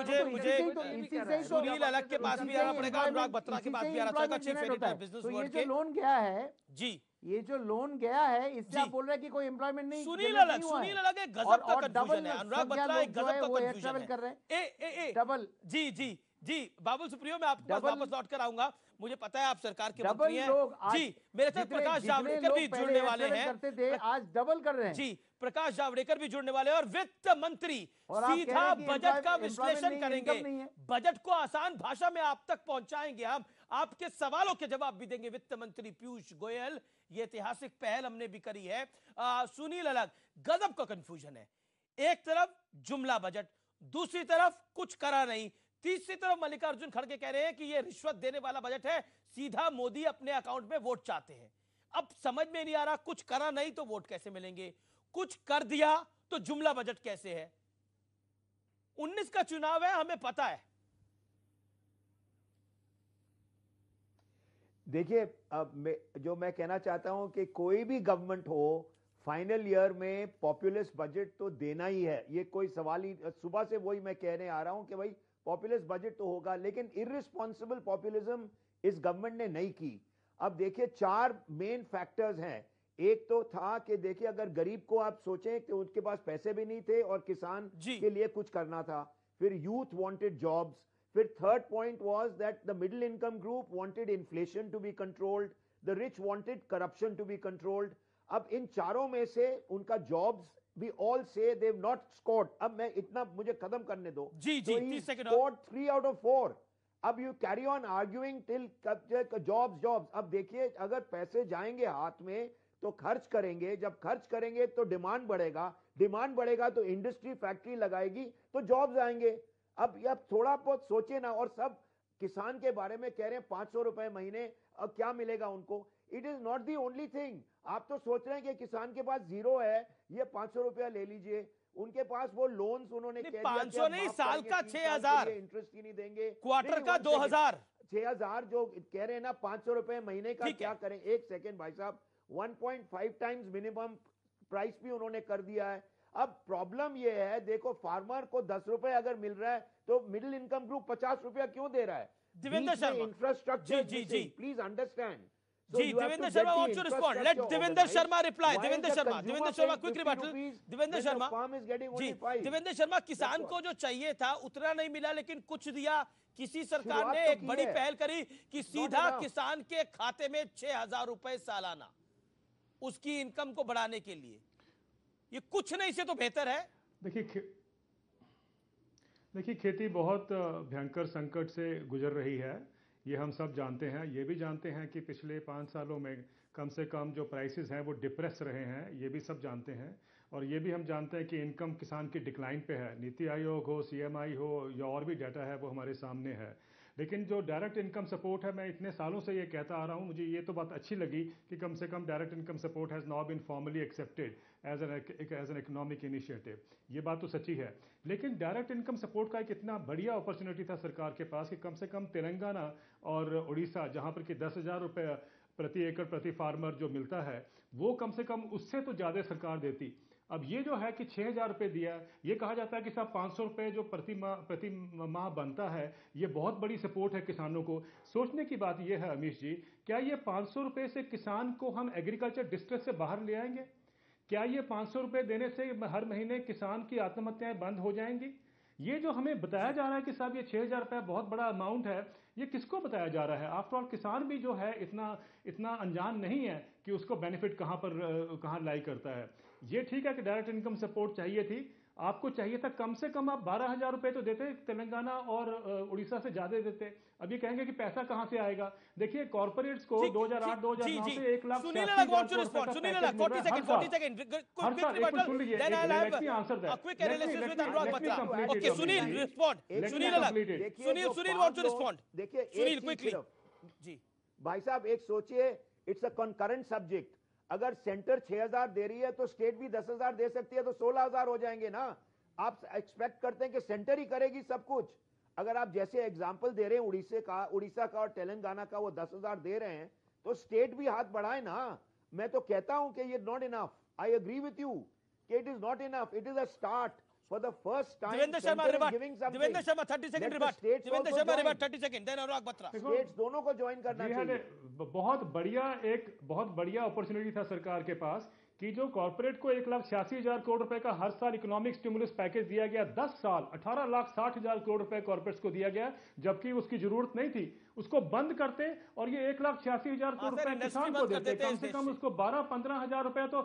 सुनील अलग के पास भी आना पड़ेगा, अनुराग बत्रा के पास भी आना पड़ेगा, चीफ एडिटर बिजनेस वर्ल्ड के। लोन गया है जी, ये जो लोन गया है, इससे आप बोल रहे हैं कि कोई एम्प्लॉयमेंट नहीं। सुनील अलग एक गजब का कंफ्यूजन है, अनुराग बत्रा एक गजब का कंफ्यूजन है। कर रहे हैं डबल। जी बाबुल सुप्रियो, मैं आपके पास वापस लौट कर आऊंगा। मुझे पता है आप सरकार के मंत्री हैं। जी, मेरे साथ प्रकाश जावड़ेकर भी जुड़ने वाले हैं, आज डबल कर रहे हैं। जी, प्रकाश जावड़ेकर भी जुड़ने वाले हैं, और वित्त मंत्री सीधा बजट का विश्लेषण करेंगे, बजट को आसान भाषा में आप तक पहुंचाएंगे। हम आपके सवालों के जवाब भी देंगे। वित्त मंत्री पीयूष गोयल, ये ऐतिहासिक पहल हमने भी करी है। सुनील अलग, गजब का कंफ्यूजन है। एक तरफ जुमला बजट, दूसरी तरफ कुछ करा नहीं, तीसरी तरफ मल्लिकार्जुन खड़गे कह रहे हैं कि यह रिश्वत देने वाला बजट है, सीधा मोदी अपने अकाउंट में वोट चाहते हैं। अब समझ में नहीं आ रहा, कुछ करा नहीं तो वोट कैसे मिलेंगे, कुछ कर दिया तो जुमला बजट कैसे है। 19 का चुनाव है, हमें पता है। देखिए, जो मैं कहना चाहता हूं कि कोई भी गवर्नमेंट हो, फाइनल ईयर में पॉपुलस बजट तो देना ही है, ये कोई सवाल ही। सुबह से वही मैं कहने आ रहा हूं कि भाई पॉपुलस बजट तो होगा, लेकिन इररिस्पॉन्सिबल पॉपुलिज्म इस गवर्नमेंट ने नहीं की। अब देखिए 4 मेन फैक्टर्स हैं। एक तो था कि देखिए अगर गरीब को आप सोचें कि उनके पास पैसे भी नहीं थे और किसान के लिए कुछ करना था। फिर यूथ वांटेड जॉब्स, फिर third point was that the middle income group wanted inflation to be controlled, the rich wanted corruption to be controlled. अब इन चारों में से उनका jobs we all say they've not scored. अब मैं इतना मुझे खत्म करने दो. जी so 30 second scored 3 out of 4. अब you carry on arguing till jobs. अब देखिए अगर पैसे जाएंगे हाथ में तो खर्च करेंगे, जब खर्च करेंगे तो डिमांड बढ़ेगा तो इंडस्ट्री फैक्ट्री लगाएगी तो जॉब्स आएंगे. अब थोड़ा बहुत सोचे ना. और सब किसान के बारे में कह रहे हैं 500 रुपए महीने, अब क्या मिलेगा उनको. It is not the only thing. आप तो सोच रहे हैं कि किसान के पास जीरो है, ये 500 रुपया ले लीजिए. उनके पास वो लोन्स उन्होंने 500 नहीं, साल का 6000, इंटरेस्ट ही नहीं देंगे, क्वार्टर का 2000, 6000 जो कह रहे हैं ना 500 रुपए महीने का. क्या करें. एक सेकेंड भाई साहब, 1.5 टाइम्स मिनिमम प्राइस भी उन्होंने कर दिया है. अब प्रॉब्लम ये है, देखो फार्मर को 10 रुपए अगर मिल रहा है तो मिडिल इनकम ग्रुप 50 रुपया क्यों दे रहा है. Devendra Sharma, infrastructure, please understand. जी, Devendra Sharma wants to respond. Let Devendra Sharma reply. Devendra Sharma quick rebuttal. Devendra Sharma ji, Devendra Sharma, किसान को जो चाहिए था उतना नहीं मिला, लेकिन कुछ दिया. किसी सरकार ने एक बड़ी पहल करी कि सीधा किसान के खाते में 6000 रुपए सालाना उसकी इनकम को बढ़ाने के लिए. ये कुछ नहीं से तो बेहतर है. देखिए खेती बहुत भयंकर संकट से गुजर रही है, ये हम सब जानते हैं. ये भी जानते हैं कि पिछले 5 सालों में कम से कम जो प्राइसेस हैं वो डिप्रेस रहे हैं, ये भी सब जानते हैं. और ये भी हम जानते हैं कि इनकम किसान की डिक्लाइन पे है. नीति आयोग हो, CMI हो या और भी डाटा है वो हमारे सामने है. लेकिन जो डायरेक्ट इनकम सपोर्ट है, मैं इतने सालों से ये कहता आ रहा हूँ, मुझे ये तो बात अच्छी लगी कि कम से कम direct income support has now been formally accepted as an economic initiative. ये बात तो सच्ची है. लेकिन डायरेक्ट इनकम सपोर्ट का एक इतना बढ़िया अपॉर्चुनिटी था सरकार के पास कि कम से कम तेलंगाना और उड़ीसा, जहाँ पर कि 10,000 रुपये प्रति एकड़ प्रति फार्मर जो मिलता है, वो कम से कम उससे तो ज़्यादा सरकार देती. अब ये जो है कि 6,000 रुपये दिया, ये कहा जाता है कि साहब 500 रुपये जो प्रति माह बनता है, ये बहुत बड़ी सपोर्ट है किसानों को. सोचने की बात ये है अमीश जी, क्या ये 500 रुपये से किसान को हम एग्रीकल्चर डिस्ट्रेस से बाहर ले आएंगे? क्या ये 500 रुपये देने से हर महीने किसान की आत्महत्याएं बंद हो जाएंगी? ये जो हमें बताया जा रहा है कि साहब ये 6,000 रुपये बहुत बड़ा अमाउंट है, ये किसको बताया जा रहा है? आफ्टर ऑल किसान भी जो है इतना अनजान नहीं है कि उसको बेनिफिट कहाँ लाई करता है. ये ठीक है कि डायरेक्ट इनकम सपोर्ट चाहिए थी, आपको चाहिए था कम से कम आप 12,000 रुपये तो देते, तेलंगाना और उड़ीसा से ज्यादा देते. अब ये कहेंगे कि पैसा कहां से आएगा? देखिए कॉर्पोरेट्स को 2008-2009 से 1 लाख सुनील अलग want to respond. Sunil Alag 40 second quick rebuttal, then I have a quick analysis with Anurag Batra. Okay Sunil respond. Sunil Alag, Sunil want to respond. देखिए सुनील क्विकली जी. भाई साहब एक सोचिए, इट्स अ कंकरेंट सब्जेक्ट. अगर सेंटर 6,000 दे रही है तो स्टेट भी 10,000 दे सकती है, तो 16,000 हो जाएंगे ना. आप एक्सपेक्ट करते हैं कि सेंटर ही करेगी सब कुछ. अगर आप जैसे एग्जांपल दे रहे हैं उड़ीसा का और तेलंगाना का, वो 10,000 दे रहे हैं, तो स्टेट भी हाथ बढ़ाए ना. मैं तो कहता हूं कि ये not enough. I agree with you कि it is not enough. It is a start. For the first time, Devendra Sharma 30 second rebut. Devendra Sharma rebut 30 second, then Anurag Batra. States दोनों को ज्वाइन करना चाहिए. बहुत बढ़िया अपॉर्चुनिटी था सरकार के पास कि जो कॉर्पोरेट को 1,86,000 करोड़ रुपए का हर साल इकोनॉमिक स्टिमुलस पैकेज दिया गया. 10 साल 18,60,000 करोड़ रुपए कॉर्पोरेट्स को दिया गया, जबकि उसकी जरूरत नहीं थी. उसको बंद करते और ये 1,86,000 करोड़ रुपए किसान को देते. कम से कम उसको 12-15,000 रुपए तो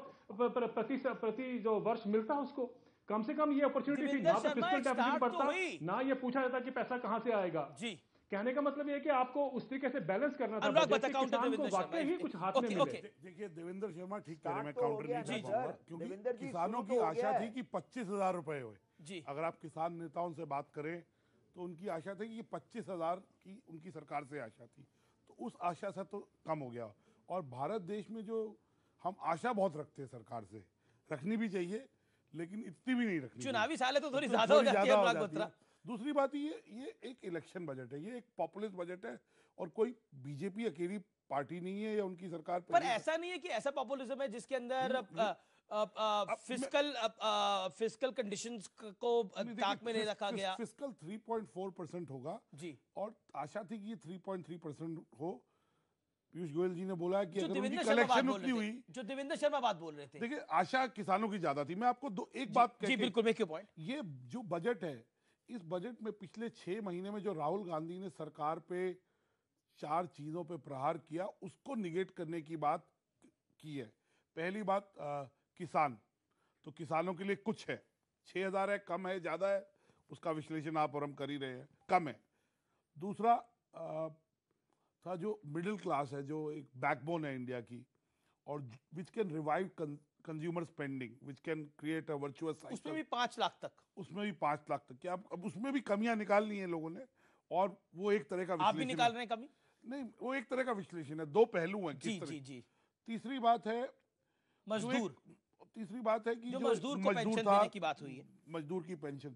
प्रति जो वर्ष मिलता है उसको. कम से कम ये अपॉर्चुनिटी थी. ना तो फिस्कल डेफिसिट बढ़ता, ना ये पूछा जाता कि पैसा कहां से आएगा. जी, कहने का मतलब ये है कि आपको उस तरीके से बैलेंस करना था. वाकई ही कुछ हाथ में मिले. देखिए देवेंद्र शर्मा ठीक कह रहे हैं, मैं काउंटर नहीं चाहूंगा, क्योंकि किसानों की आशा थी कि 25,000 रुपए हुए. अगर आप किसान नेताओं से बात करें तो उनकी आशा थी कि 25,000 की उनकी सरकार से आशा थी, तो उस आशा से तो कम हो गया. और भारत देश में जो हम आशा बहुत रखते हैं सरकार से, रखनी भी चाहिए, लेकिन इतनी भी नहीं रखनी. चुनावी साल है तो थोड़ी ज्यादा हो जाती है अनुराग बत्रा. दूसरी बात ये एक इलेक्शन बजट है, ये एक पॉपुलिस्ट बजट है, और कोई बीजेपी अकेली पार्टी नहीं है या उनकी सरकार. पर ऐसा नहीं है कि ऐसा पॉपुलिज्म है जिसके अंदर फिस्कल कंडीशंस को ताक में नहीं रखा गया. फिस्कल 3.4% होगा जी, और आशा थी कि 3.3% हो. पीयूष गोयल जी ने बोला कि अगर उनकी कलेक्शन उतनी हुई, जो देवेंद्र शर्मा बात बोल रहे थे. देखिए आशा किसानों की ज्यादा थी. मैं आपको एक बात जी बिल्कुल मेक योर पॉइंट. ये जो बजट है इस बजट में पिछले 6 महीने में जो राहुल गांधी ने सरकार पे 4 चीजों पे प्रहार किया, उसको निगेट करने की बात की है। पहली बात किसान, तो किसानों के लिए कुछ है, 6,000 है, कम है, ज्यादा है, उसका विश्लेषण आप और हम कर ही रहे हैं, कम है। दूसरा था जो मिडिल क्लास है, जो एक बैकबोन है इंडिया की, और which can revive consumer spending, which can create a virtuous cycle. उसमें भी 5 लाख तक, उसमें भी 5 लाख तक। क्या अब उसमें भी कमियां निकालनी है लोगों ने, और वो एक तरह का आप भी निकाल रहे हैं कमी? नहीं, वो एक तरह का विश्लेषण है, 2 पहलू हैं। जी जी जी। तीसरी बात है मजदूर, तीसरी बात है कि जो मजदूर को पेंशन देने की बात हुई है, मजदूर की पेंशन।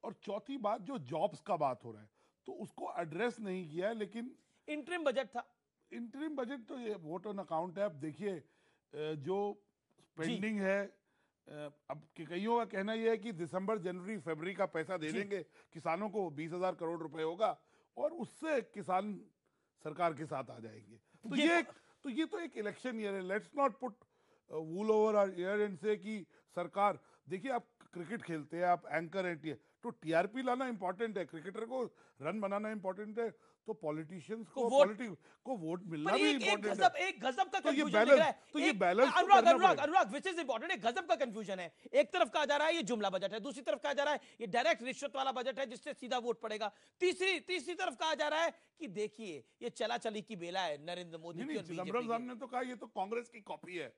और चौथी बात जो जॉब्स का बात हो रहा है, तो उसको एड्रेस नहीं किया है। लेकिन इंटरिम बजट था, इंटरिम बजट तो ये वोट ऑन अकाउंट है। अब देखिए जो स्पेंडिंग है, अब कईयों का कहना यह है कि दिसंबर, जनवरी, फरवरी का पैसा दे देंगे किसानों को, 20,000 करोड़ रुपए होगा, और उससे किसान सरकार के साथ आ जाएंगे। तो ये तो एक इलेक्शन ईयर है। Let's not put wool over our year end से कि सरकार, देखिए आप क्रिकेट खेलते हैं, आप एंकर हैं, तो टीआरपी लाना इंपॉर्टेंट है, क्रिकेटर को रन बनाना इंपॉर्टेंट है, तो पॉलिटिशियंस को वोट मिलना भी इंपॉर्टेंट है। एक गजब का कंफ्यूजन दिख रहा है। तो ये balance Anurag which is important, एक गजब का कंफ्यूजन है। एक तरफ कहा जा रहा है ये जुमला बजट है, दूसरी तरफ कहा जा रहा है ये डायरेक्ट रिश्वत वाला बजट है जिससे सीधा वोट पड़ेगा, तीसरी तरफ कहा जा रहा है कि देखिए ये चला चली की बेला है नरेंद्र मोदी की और चिदम्बरम साहब ने तो कहा ये तो कांग्रेस की कॉपी है,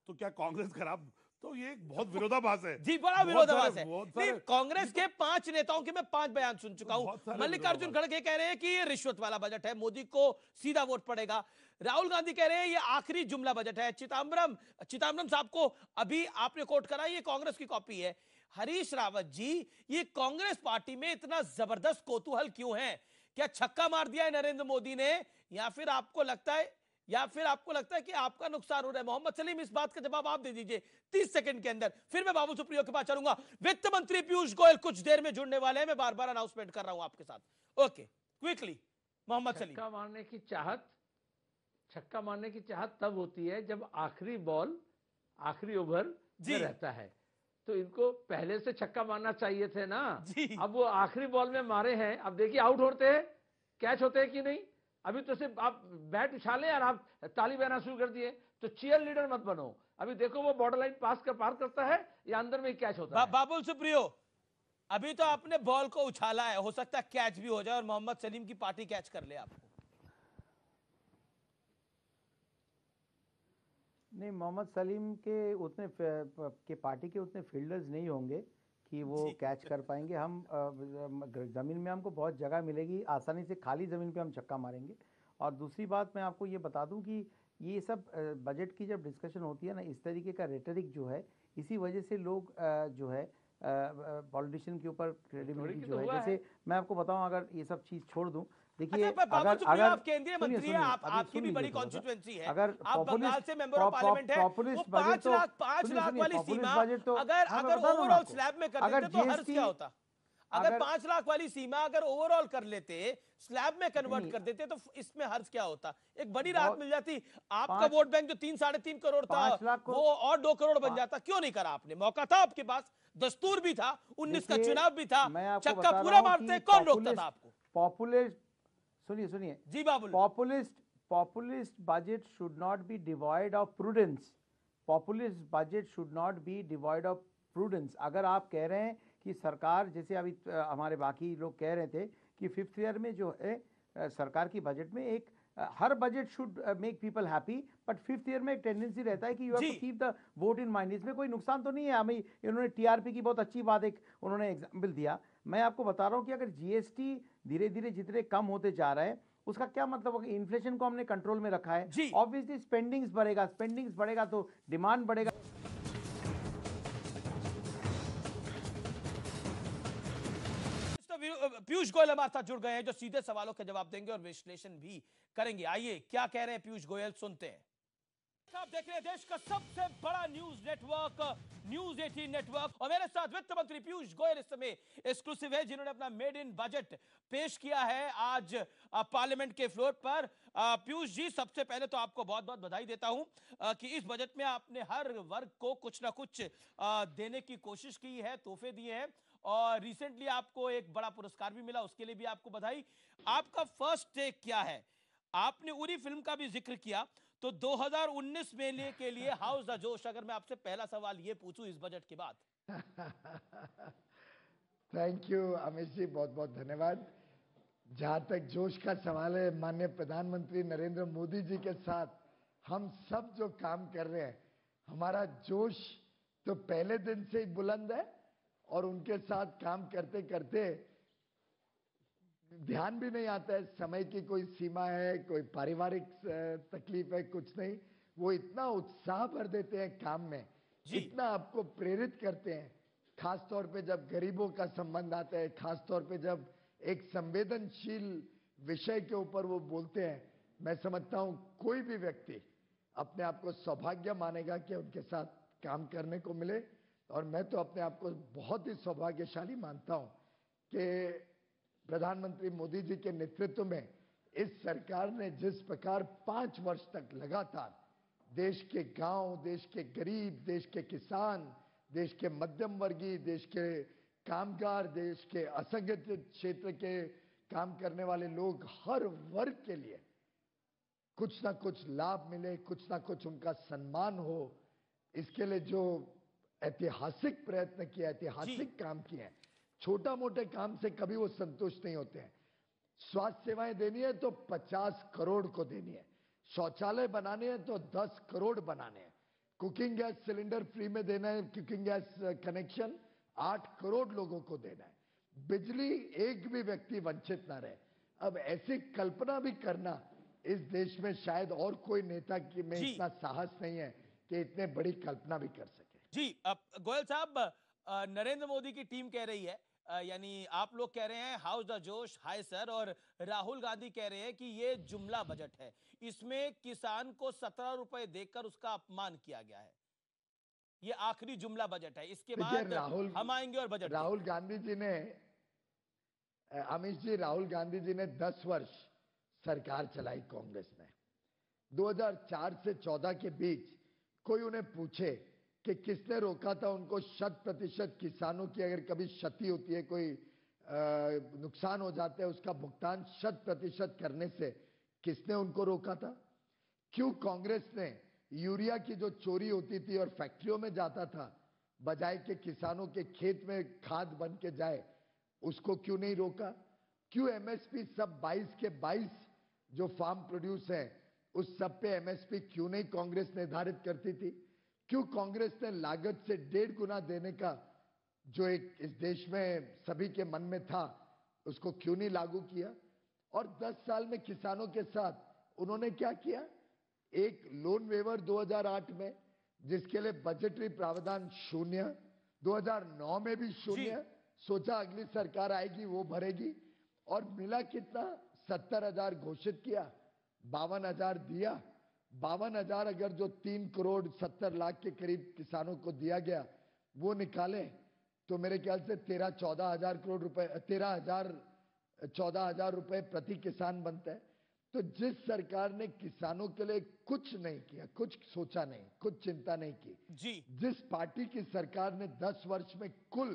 तो क्या कांग्रेस खराब? तो ये एक बहुत विरोधाभास है जी, बड़ा विरोधाभास है। नहीं, कांग्रेस के 5 नेताओं के मैं 5 बयान सुन चुका हूं। मल्लिकार्जुन खड़गे कह रहे हैं कि ये रिश्वत वाला बजट है, मोदी को सीधा वोट पड़ेगा। राहुल गांधी कह रहे हैं ये आखिरी जुमला बजट है। चिदम्बरम साहब को अभी आपने कोट करा, ये कांग्रेस की कॉपी है। हरीश रावत जी, ये कांग्रेस पार्टी में इतना जबरदस्त कौतूहल क्यों है? क्या छक्का मार दिया है नरेंद्र मोदी ने, या फिर आपको लगता है कि आपका नुकसान हो रहा है? मोहम्मद सलीम, इस बात का जवाब आप दे दीजिए 30 सेकंड के अंदर, फिर मैं बाबुल सुप्रियो के पास चलूंगा। वित्त मंत्री पीयूष गोयल कुछ देर में जुड़ने वाले हैं, मैं बार बार अनाउंसमेंट कर रहा हूं आपके साथ। Okay, quickly Mohammad Salim. छक्का मारने की चाहत तब होती है जब आखिरी बॉल, आखिरी ओवर में रहता है, तो इनको पहले से छक्का मारना चाहिए थे ना। अब वो आखिरी बॉल में मारे हैं, अब देखिए आउट होते हैं, कैच होते हैं कि नहीं। अभी तो सिर्फ आप बैट उछाले और आप ताली बजाना शुरू कर दिए, तो चीयर लीडर मत बनो। अभी देखो वो बॉर्डर लाइन पार करता है या अंदर में कैच होता है। बाबुल सुप्रियो, अभी तो आपने बॉल को उछाला है, हो सकता है कैच भी हो जाए और मोहम्मद सलीम की पार्टी कैच कर ले आपको। नहीं, मोहम्मद सलीम के पार्टी के उतने फील्डर्स नहीं होंगे कि वो कैच कर पाएंगे। हम ज़मीन में हमको बहुत जगह मिलेगी, आसानी से खाली ज़मीन पे हम छक्का मारेंगे। और दूसरी बात मैं आपको ये बता दूं कि ये सब बजट की जब डिस्कशन होती है ना, इस तरीके का रेटरिक जो है, इसी वजह से लोग जो है पॉलिटिशियन के ऊपर क्रेडिबिलिटी जो है, जैसे मैं आपको बताऊं, अगर ये सब चीज छोड़ दूं, देखिए अगर आप केंद्रीय मंत्री हैं, आपकी भी बड़ी कॉन्स्टिट्यूएंसी है, अगर आप बंगाल से मेंबर ऑफ पार्लियामेंट है, 5 लाख वाली सीमा अगर ओवरऑल स्लैब में कर देते तो हर्ष क्या होता? अगर 5 लाख वाली सीमा अगर ओवरऑल कर लेते, स्लैब में कन्वर्ट कर देते, तो इसमें हर्ष क्या होता? एक बड़ी राहत मिल जाती। आपका वोट बैंक जो 3-3.5 करोड़ था, वो और 2 करोड़ बन जाता। क्यों नहीं करा आपने? मौका था आपके पास, दस्तूर भी था, 19 का चुनाव भी था, चक्का पूरा मारते, कौन रोकता था आपको? पॉपुलिस्ट, सुनिए जी Babul, populist budget should not be devoid of prudence. Populist budget should not be devoid of prudence. अगर आप कह रहे हैं कि सरकार, जैसे अभी हमारे बाकी लोग कह रहे थे कि 5th ईयर में जो है सरकार की बजट में एक हर budget should make people happy, but 5th year में एक टेंडेंसी रहता है कि you have to keep the vote in mind. इसमें कोई नुकसान तो नहीं है। हमें इन्होंने टीआरपी की बहुत अच्छी बात एक उन्होंने एग्जाम्पल दिया। मैं आपको बता रहा हूँ कि अगर जीएसटी धीरे धीरे जितने कम होते जा रहा है, उसका क्या मतलब होगा? इन्फ्लेशन को हमने कंट्रोल में रखा है, ऑब्वियसली स्पेंडिंग्स बढ़ेगा तो डिमांड बढ़ेगा। पीयूष गोयल हमारे साथ जुड़ गए हैं, जो सीधे सवालों के जवाब देंगे और विश्लेषण भी करेंगे। आइए क्या कह रहे हैं पीयूष गोयल, सुनते हैं। आप देख रहे हैं देश का सबसे बड़ा न्यूज नेटवर्क न्यूज 18 नेटवर्क, और मेरे साथ वित्त मंत्री पीयूष गोयल इस समय एक्सक्लूसिव है, जिन्होंने अपना मेड इन बजट पेश किया है आज पार्लियामेंट के फ्लोर पर। पीयूष जी, सबसे पहले तो आपको बहुत बहुत बधाई देता हूं कि इस बजट में आपने हर वर्ग को कुछ ना कुछ देने की कोशिश की है, तोहफे दिए हैं, और रिसेंटली आपको एक बड़ा पुरस्कार भी मिला, उसके लिए भी आपको बधाई। आपका फर्स्ट टेक क्या है? आपने उरी फिल्म का भी जिक्र किया, तो 2019 मेले के लिए हाउस द जोश, अगर मैं आपसे पहला सवाल ये पूछूं इस बजट के बाद। थैंक यू अमित जी, बहुत बहुत धन्यवाद। जहां तक जोश का सवाल है, माननीय प्रधानमंत्री नरेंद्र मोदी जी के साथ हम सब जो काम कर रहे हैं, हमारा जोश तो पहले दिन से ही बुलंद है और उनके साथ काम करते करते ध्यान भी नहीं आता है समय की कोई सीमा है, कोई पारिवारिक तकलीफ है, कुछ नहीं। वो इतना उत्साह भर देते हैं काम में, इतना आपको प्रेरित करते हैं, खास तौर पे जब गरीबों का संबंध आता है, खास तौर पे जब एक संवेदनशील विषय के ऊपर वो बोलते हैं। मैं समझता हूं कोई भी व्यक्ति अपने आप को सौभाग्य मानेगा कि उनके साथ काम करने को मिले, और मैं तो अपने आप को बहुत ही सौभाग्यशाली मानता हूं कि प्रधानमंत्री मोदी जी के नेतृत्व में इस सरकार ने जिस प्रकार 5 वर्ष तक लगातार देश के गांव, देश के गरीब, देश के किसान, देश के मध्यम वर्गीय, देश के कामगार, देश के असंगठित क्षेत्र के काम करने वाले लोग, हर वर्ग के लिए कुछ ना कुछ लाभ मिले, कुछ ना कुछ उनका सम्मान हो, इसके लिए जो ऐतिहासिक प्रयत्न किया, ऐतिहासिक काम किए हैं। छोटा मोटे काम से कभी वो संतुष्ट नहीं होते हैं। स्वास्थ्य सेवाएं देनी है तो 50 करोड़ को देनी है, शौचालय बनाने हैं तो 10 करोड़ बनाने हैं, कुकिंग गैस सिलेंडर फ्री में देना है, कुकिंग गैस कनेक्शन 8 करोड़ लोगों को देना है, बिजली एक भी व्यक्ति वंचित ना रहे। अब ऐसी कल्पना भी करना इस देश में शायद और कोई नेता में इतना साहस नहीं है कि इतने बड़ी कल्पना भी कर सके। जी, अब गोयल साहब, नरेंद्र मोदी की टीम कह रही है, यानी आप लोग कह रहे हैं हाउस द जोश हाय सर, और राहुल गांधी कह रहे हैं कि ये जुमला बजट है, इसमें किसान को 17 रुपए देकर उसका अपमान किया गया है, ये आखिरी जुमला बजट है, इसके बाद हम आएंगे और बजट। राहुल गांधी जी ने, अमित जी, राहुल गांधी जी ने 10 वर्ष सरकार चलाई कांग्रेस ने। 2004 से 14 के बीच कोई उन्हें पूछे कि किसने रोका था उनको 100% किसानों की अगर कभी क्षति होती है, कोई नुकसान हो जाता है, उसका भुगतान 100% करने से किसने उनको रोका था? क्यों कांग्रेस ने यूरिया की जो चोरी होती थी और फैक्ट्रियों में जाता था, बजाय के किसानों के खेत में खाद बन के जाए, उसको क्यों नहीं रोका? क्यों एमएसपी सब 22 के 22 जो फार्म प्रोड्यूस है उस सब पे एमएसपी क्यों नहीं कांग्रेस निर्धारित करती थी? क्यों कांग्रेस ने लागत से 1.5 गुना देने का जो एक इस देश में सभी के मन में था, उसको क्यों नहीं लागू किया? और 10 साल में किसानों के साथ उन्होंने क्या किया? एक लोन वेवर 2008 में, जिसके लिए बजटरी प्रावधान शून्य, 2009 में भी शून्य, सोचा अगली सरकार आएगी वो भरेगी, और मिला कितना? 70,000 घोषित किया, 52,000 दिया। 52,000 अगर जो 3 करोड़ 70 लाख के करीब किसानों को दिया गया वो निकाले तो मेरे ख्याल से 13-14 करोड़ रुपए, 14,000 रुपए प्रति किसान बनता है। तो जिस सरकार ने किसानों के लिए कुछ नहीं किया, कुछ सोचा नहीं, कुछ चिंता नहीं की, जिस पार्टी की सरकार ने 10 वर्ष में कुल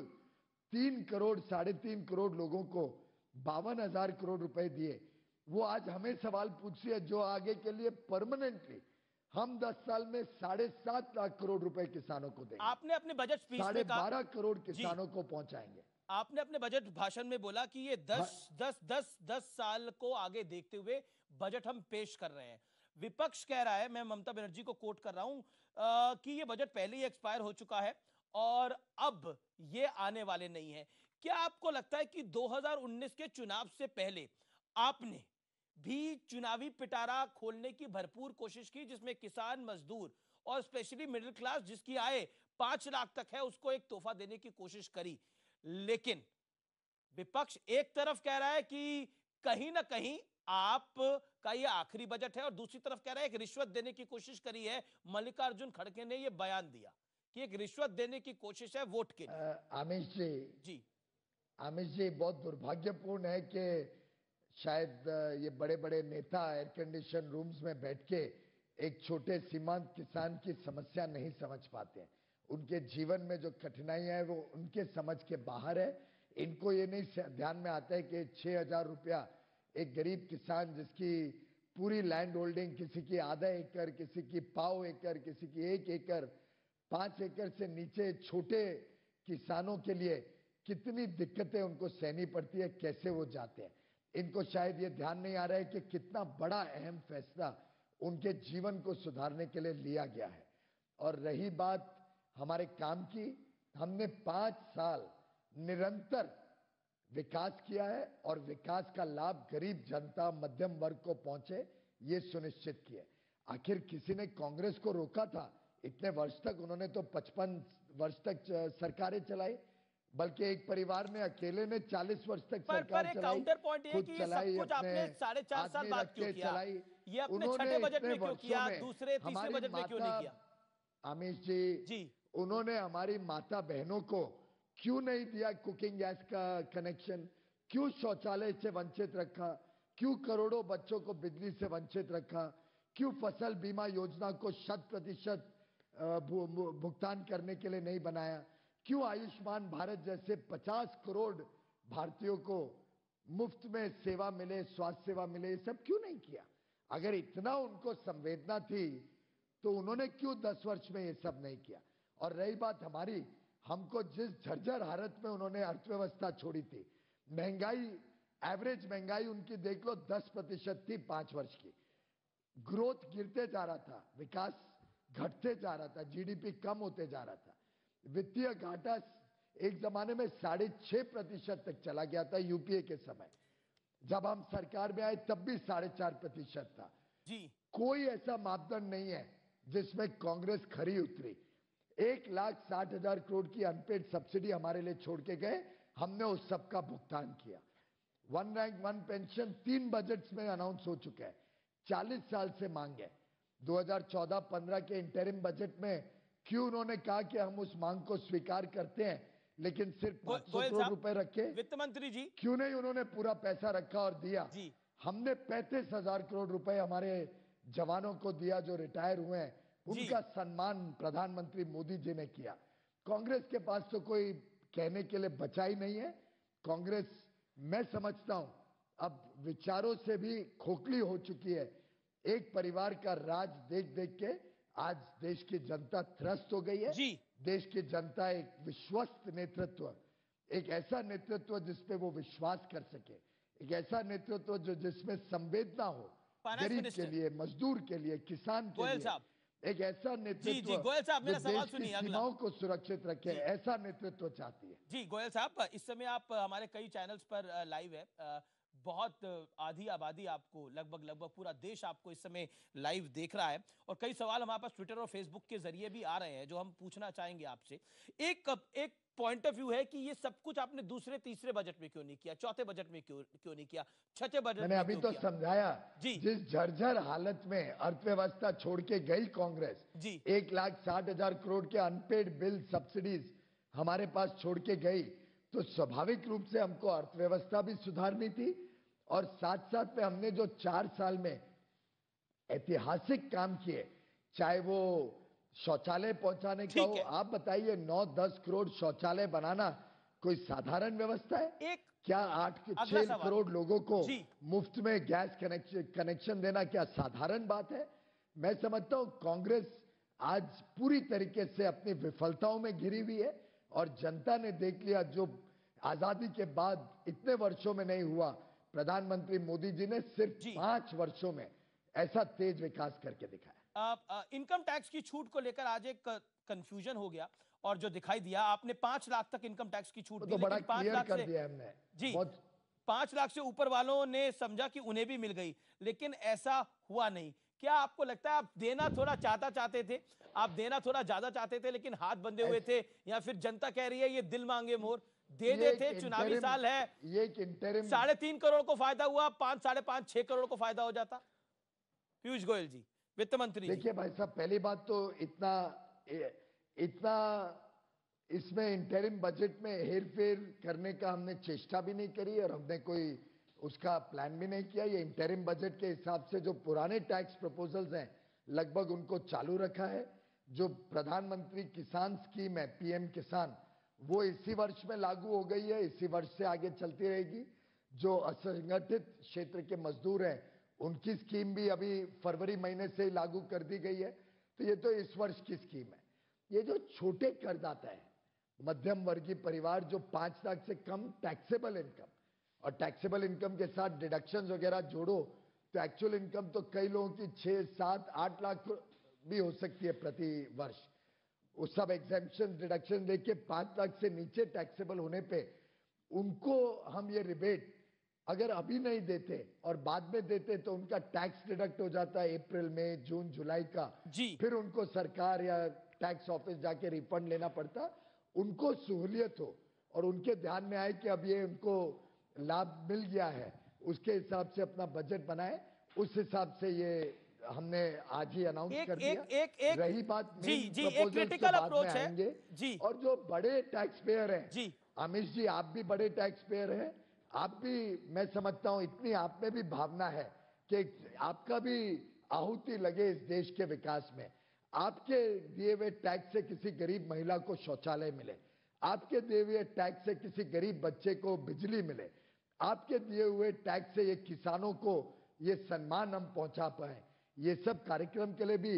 3 करोड़ 3.5 करोड़ लोगों को 52,000 करोड़ रुपए दिए, वो आज हमें सवाल पूछती है जो आगे के लिए परमानेंटली हम 10 साल में 7.5 लाख करोड़ रुपए किसानों को देंगे। आपने अपने बजट स्पीच में 12.5 करोड़ किसानों को पहुंचाएंगे। आपने अपने बजट भाषण में बोला कि ये 10 साल को आगे देखते हुए बजट हम पेश कर रहे हैं। विपक्ष कह रहा है, मैं ममता बनर्जी को कोट कर रहा हूं, कि ये बजट पहले ही एक्सपायर हो चुका है और अब ये आने वाले नहीं है। क्या आपको लगता है कि 2019 के चुनाव से पहले आपने भी चुनावी पिटारा खोलने की भरपूर कोशिश की, जिसमें किसान, मजदूर और स्पेशली मिडिल क्लास जिसकी आय 5 लाख तक है उसको एक तोहफा देने की कोशिश करी, लेकिन विपक्ष एक तरफ कह रहा है कि कहीं ना कहीं आपका ये आखिरी बजट है और दूसरी तरफ कह रहा है एक रिश्वत देने की कोशिश करी है। मल्लिकार्जुन खड़गे ने यह बयान दिया कि एक रिश्वत देने की कोशिश है वोट के लिए। आमिष जी, बहुत दुर्भाग्यपूर्ण है कि शायद ये बड़े बड़े नेता एयर कंडीशन रूम्स में बैठ के एक छोटे सीमांत किसान की समस्या नहीं समझ पाते हैं। उनके जीवन में जो कठिनाइयां है वो उनके समझ के बाहर है। इनको ये नहीं ध्यान में आता है कि 6,000 रुपया एक गरीब किसान जिसकी पूरी लैंड होल्डिंग, किसी की आधा एकड़, किसी की पाव एकड़, किसी की 1 एकड़, 5 एकड़ से नीचे छोटे किसानों के लिए कितनी दिक्कतें उनको सहनी पड़ती है, कैसे वो जाते हैं। इनको शायद ये ध्यान नहीं आ रहा है कि कितना बड़ा अहम फैसला उनके जीवन को सुधारने के लिए लिया गया है। और रही बात हमारे काम की, हमने 5 साल निरंतर विकास किया है और विकास का लाभ गरीब जनता, मध्यम वर्ग को पहुंचे, ये सुनिश्चित किया। आखिर किसी ने कांग्रेस को रोका था? इतने वर्ष तक उन्होंने तो 55 वर्ष तक सरकारें चलाई, बल्कि एक परिवार में अकेले ने 40 वर्ष तक सरकार चलाई। काउंटर पॉइंट ये कि ये सब कुछ आपने 4.5 साल बाद क्यों किया? ये अपने छठे बजट में क्यों किया, दूसरे तीसरे बजट में क्यों नहीं किया? अमित जी, उन्होंने हमारी माता बहनों को क्यों नहीं दिया कुकिंग गैस का कनेक्शन? क्यों शौचालय से वंचित रखा? क्यों करोड़ों बच्चों को बिजली से वंचित रखा? क्यों फसल बीमा योजना को 100% भुगतान करने के लिए नहीं बनाया? क्यों आयुष्मान भारत जैसे 50 करोड़ भारतीयों को मुफ्त में सेवा मिले, स्वास्थ्य सेवा मिले, ये सब क्यों नहीं किया? अगर इतना उनको संवेदना थी तो उन्होंने क्यों 10 वर्ष में ये सब नहीं किया? और रही बात हमारी, हमको जिस झरझर हालत में उन्होंने अर्थव्यवस्था छोड़ी थी, महंगाई, एवरेज महंगाई उनकी देख लो 10% थी 5 वर्ष की। ग्रोथ गिरते जा रहा था, विकास घटते जा रहा था, जीडीपी कम होते जा रहा था, वित्तीय घाटा एक जमाने में 6.5% तक चला गया था यूपीए के समय। जब हम सरकार में आए तब भी 4.5% था। जी, कोई ऐसा मापदंड नहीं है जिसमें कांग्रेस खरी उतरी। 1,60,000 करोड़ की अनपेड सब्सिडी हमारे लिए छोड़ के गए, हमने उस सब का भुगतान किया। 1 रैंक 1 पेंशन 3 बजट्स में अनाउंस हो चुका है, 40 साल से मांग है। 2014-15 के इंटरिम बजट में क्यों उन्होंने कहा कि हम उस मांग को स्वीकार करते हैं, लेकिन सिर्फ 500 करोड़ रुपए रखे? वित्त मंत्री जी, क्यों नहीं उन्होंने पूरा पैसा रखा और दिया? हमने 35,000 करोड़ रुपए हमारे जवानों को दिया जो रिटायर हुए हैं, उनका सम्मान प्रधानमंत्री मोदी जी ने किया। कांग्रेस के पास तो कोई कहने के लिए बचा ही नहीं है। कांग्रेस, मैं समझता हूं, अब विचारों से भी खोखली हो चुकी है। एक परिवार का राज देख देख के आज देश की जनता त्रस्त हो गई है। देश की जनता एक विश्वस्त नेतृत्व, एक ऐसा नेतृत्व जिसपे वो विश्वास कर सके, एक ऐसा नेतृत्व जो जिसमें संवेदना हो गरीब के लिए, मजदूर के लिए, किसान के लिए, एक ऐसा नेतृत्व गोयल साहब, मेरा सवाल जो सुनिए, देश की सीमाओं को सुरक्षित रखे, ऐसा नेतृत्व चाहती है। जी गोयल साहब, इस समय आप हमारे कई चैनल्स पर लाइव है, बहुत आधी आबादी आपको, लगभग पूरा देश आपको इस समय लाइव देख रहा है, और कई सवाल हमारे पास ट्विटर और फेसबुक के जरिए भी आ रहे हैं जो हम पूछना चाहेंगे आपसे। एक पॉइंट ऑफ व्यू है कि ये सब कुछ आपने दूसरे तीसरे बजट में क्यों नहीं किया, चौथे बजट में क्यों नहीं किया, छठे बजट में मैंने अभी तो समझाया। जिस झरझर हालत में अर्थव्यवस्था छोड़ के गई कांग्रेस, 1,60,000 करोड़ के अनपेड बिल सब्सिडीज हमारे पास छोड़ के गई, तो स्वाभाविक रूप से हमको अर्थव्यवस्था भी सुधारनी थी। और साथ साथ में हमने जो 4 साल में ऐतिहासिक काम किए, चाहे वो शौचालय पहुंचाने का हो, आप बताइए 9-10 करोड़ शौचालय बनाना कोई साधारण व्यवस्था है? क्या 8-6 करोड़ लोगों को मुफ्त में गैस कनेक्शन देना क्या साधारण बात है? मैं समझता हूं कांग्रेस आज पूरी तरीके से अपनी विफलताओं में घिरी हुई है, और जनता ने देख लिया जो आजादी के बाद इतने वर्षों में नहीं हुआ। प्रधानमंत्री मोदी जी ने सिर्फ 5 वर्षों में ऐसा तेज विकास करके दिखाया। इनकम टैक्स की छूट को लेकर आज एक कंफ्यूजन हो गया, और जो दिखाई दिया, आपने 5 लाख तक इनकम टैक्स की छूट दी, तो बड़ा क्लियर कर दिया हमने। जी, 5 लाख से ऊपर वालों ने समझा कि उन्हें भी मिल गई, लेकिन ऐसा हुआ नहीं। क्या आपको लगता है आप देना थोड़ा चाहते थे, आप देना थोड़ा ज्यादा चाहते थे, लेकिन हाथ बंधे हुए थे, या फिर जनता कह रही है ये दिल मांगे मोर, दे देते, चुनावी साल है, ये एक इंटरिम 3.5 करोड़ को फायदा हुआ, 5, 5.5, 6 करोड़ को फायदा हो जाता? पीयूष गोयल जी, वित्त मंत्री। देखिए भाई साहब, पहली बात तो इतना इसमें इंटरिम बजट में हेरफेर करने का हमने चेष्टा भी नहीं करी, और हमने कोई उसका प्लान भी नहीं किया। ये इंटरिम बजट के हिसाब से जो पुराने टैक्स प्रपोजल्स हैं लगभग उनको चालू रखा है। जो प्रधानमंत्री किसान स्कीम है, पीएम किसान, वो इसी वर्ष में लागू हो गई है, इसी वर्ष से आगे चलती रहेगी। जो असंगठित क्षेत्र के मजदूर हैं, उनकी स्कीम भी अभी फरवरी महीने से ही लागू कर दी गई है। तो ये तो इस वर्ष की स्कीम है। ये जो छोटे करदाता है, मध्यम वर्गीय परिवार, जो 5 लाख से कम टैक्सेबल इनकम, और टैक्सेबल इनकम के साथ डिडक्शंस वगैरह जोड़ो तो एक्चुअल इनकम तो कई लोगों की 6, 7, 8 लाख भी हो सकती है प्रति वर्ष। वो सब एग्जेम्पशन डिडक्शन लेके 5 लाख से नीचे टैक्सेबल होने पे उनको हम ये रिबेट अगर अभी नहीं देते और बाद में देते तो उनका टैक्स डिडक्ट हो जाता है अप्रैल में, जून, जुलाई का। फिर उनको सरकार या टैक्स ऑफिस जाके रिफंड लेना पड़ता। उनको सहूलियत हो और उनके ध्यान में आए कि अब ये उनको लाभ मिल गया है, उसके हिसाब से अपना बजट बनाए। उस हिसाब से ये हमने आज ही अनाउंस कर दिया। रही बात एक क्रिटिकल अप्रोच है जी। और जो बड़े टैक्स पेयर हैं जी, अमित जी आप भी बड़े टैक्स पेयर हैं, आप भी, मैं समझता हूं इतनी आप में भी भावना है कि आपका भी आहुति लगे इस देश के विकास में। आपके दिए हुए टैक्स से किसी गरीब महिला को शौचालय मिले, आपके दिए हुए टैक्स से किसी गरीब बच्चे को बिजली मिले, आपके दिए हुए टैक्स से ये किसानों को ये सम्मान हम पहुंचा पाए। ये सब कार्यक्रम के लिए भी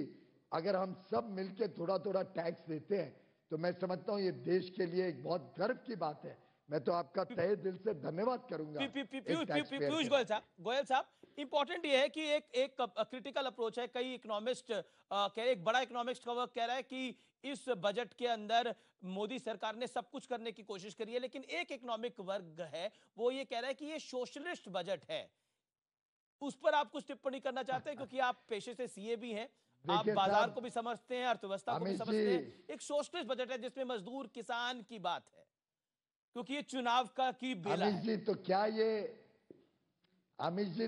अगर हम सब मिलके थोड़ा थोड़ा टैक्स देते हैं तो मैं समझता हूं ये देश के लिए एक बहुत गर्व की बात है। मैं तो आपका तहे दिल से धन्यवाद करूंगा। पीयूष गोयल साहब, इंपॉर्टेंट ये है कि एक क्रिटिकल अप्रोच है। कई इकोनॉमिस्ट एक बड़ा इकोनॉमिस्ट का वर्क कह रहा है कि इस बजट के अंदर मोदी सरकार ने सब कुछ करने की कोशिश करी है, लेकिन एक इकोनॉमिक वर्ग है वो ये कह रहा है कि ये सोशलिस्ट बजट है। उस पर आप कुछ टिप्पणी करना चाहते हैं, क्योंकि आप पेशे से सीए भी हैं, आप बाजार को भी समझते हैं, अर्थव्यवस्था को भी समझते हैं। एक सोशलिस्ट बजट है जिसमें मजदूर किसान की बात है, क्योंकि ये चुनाव का की बेला है। अमित जी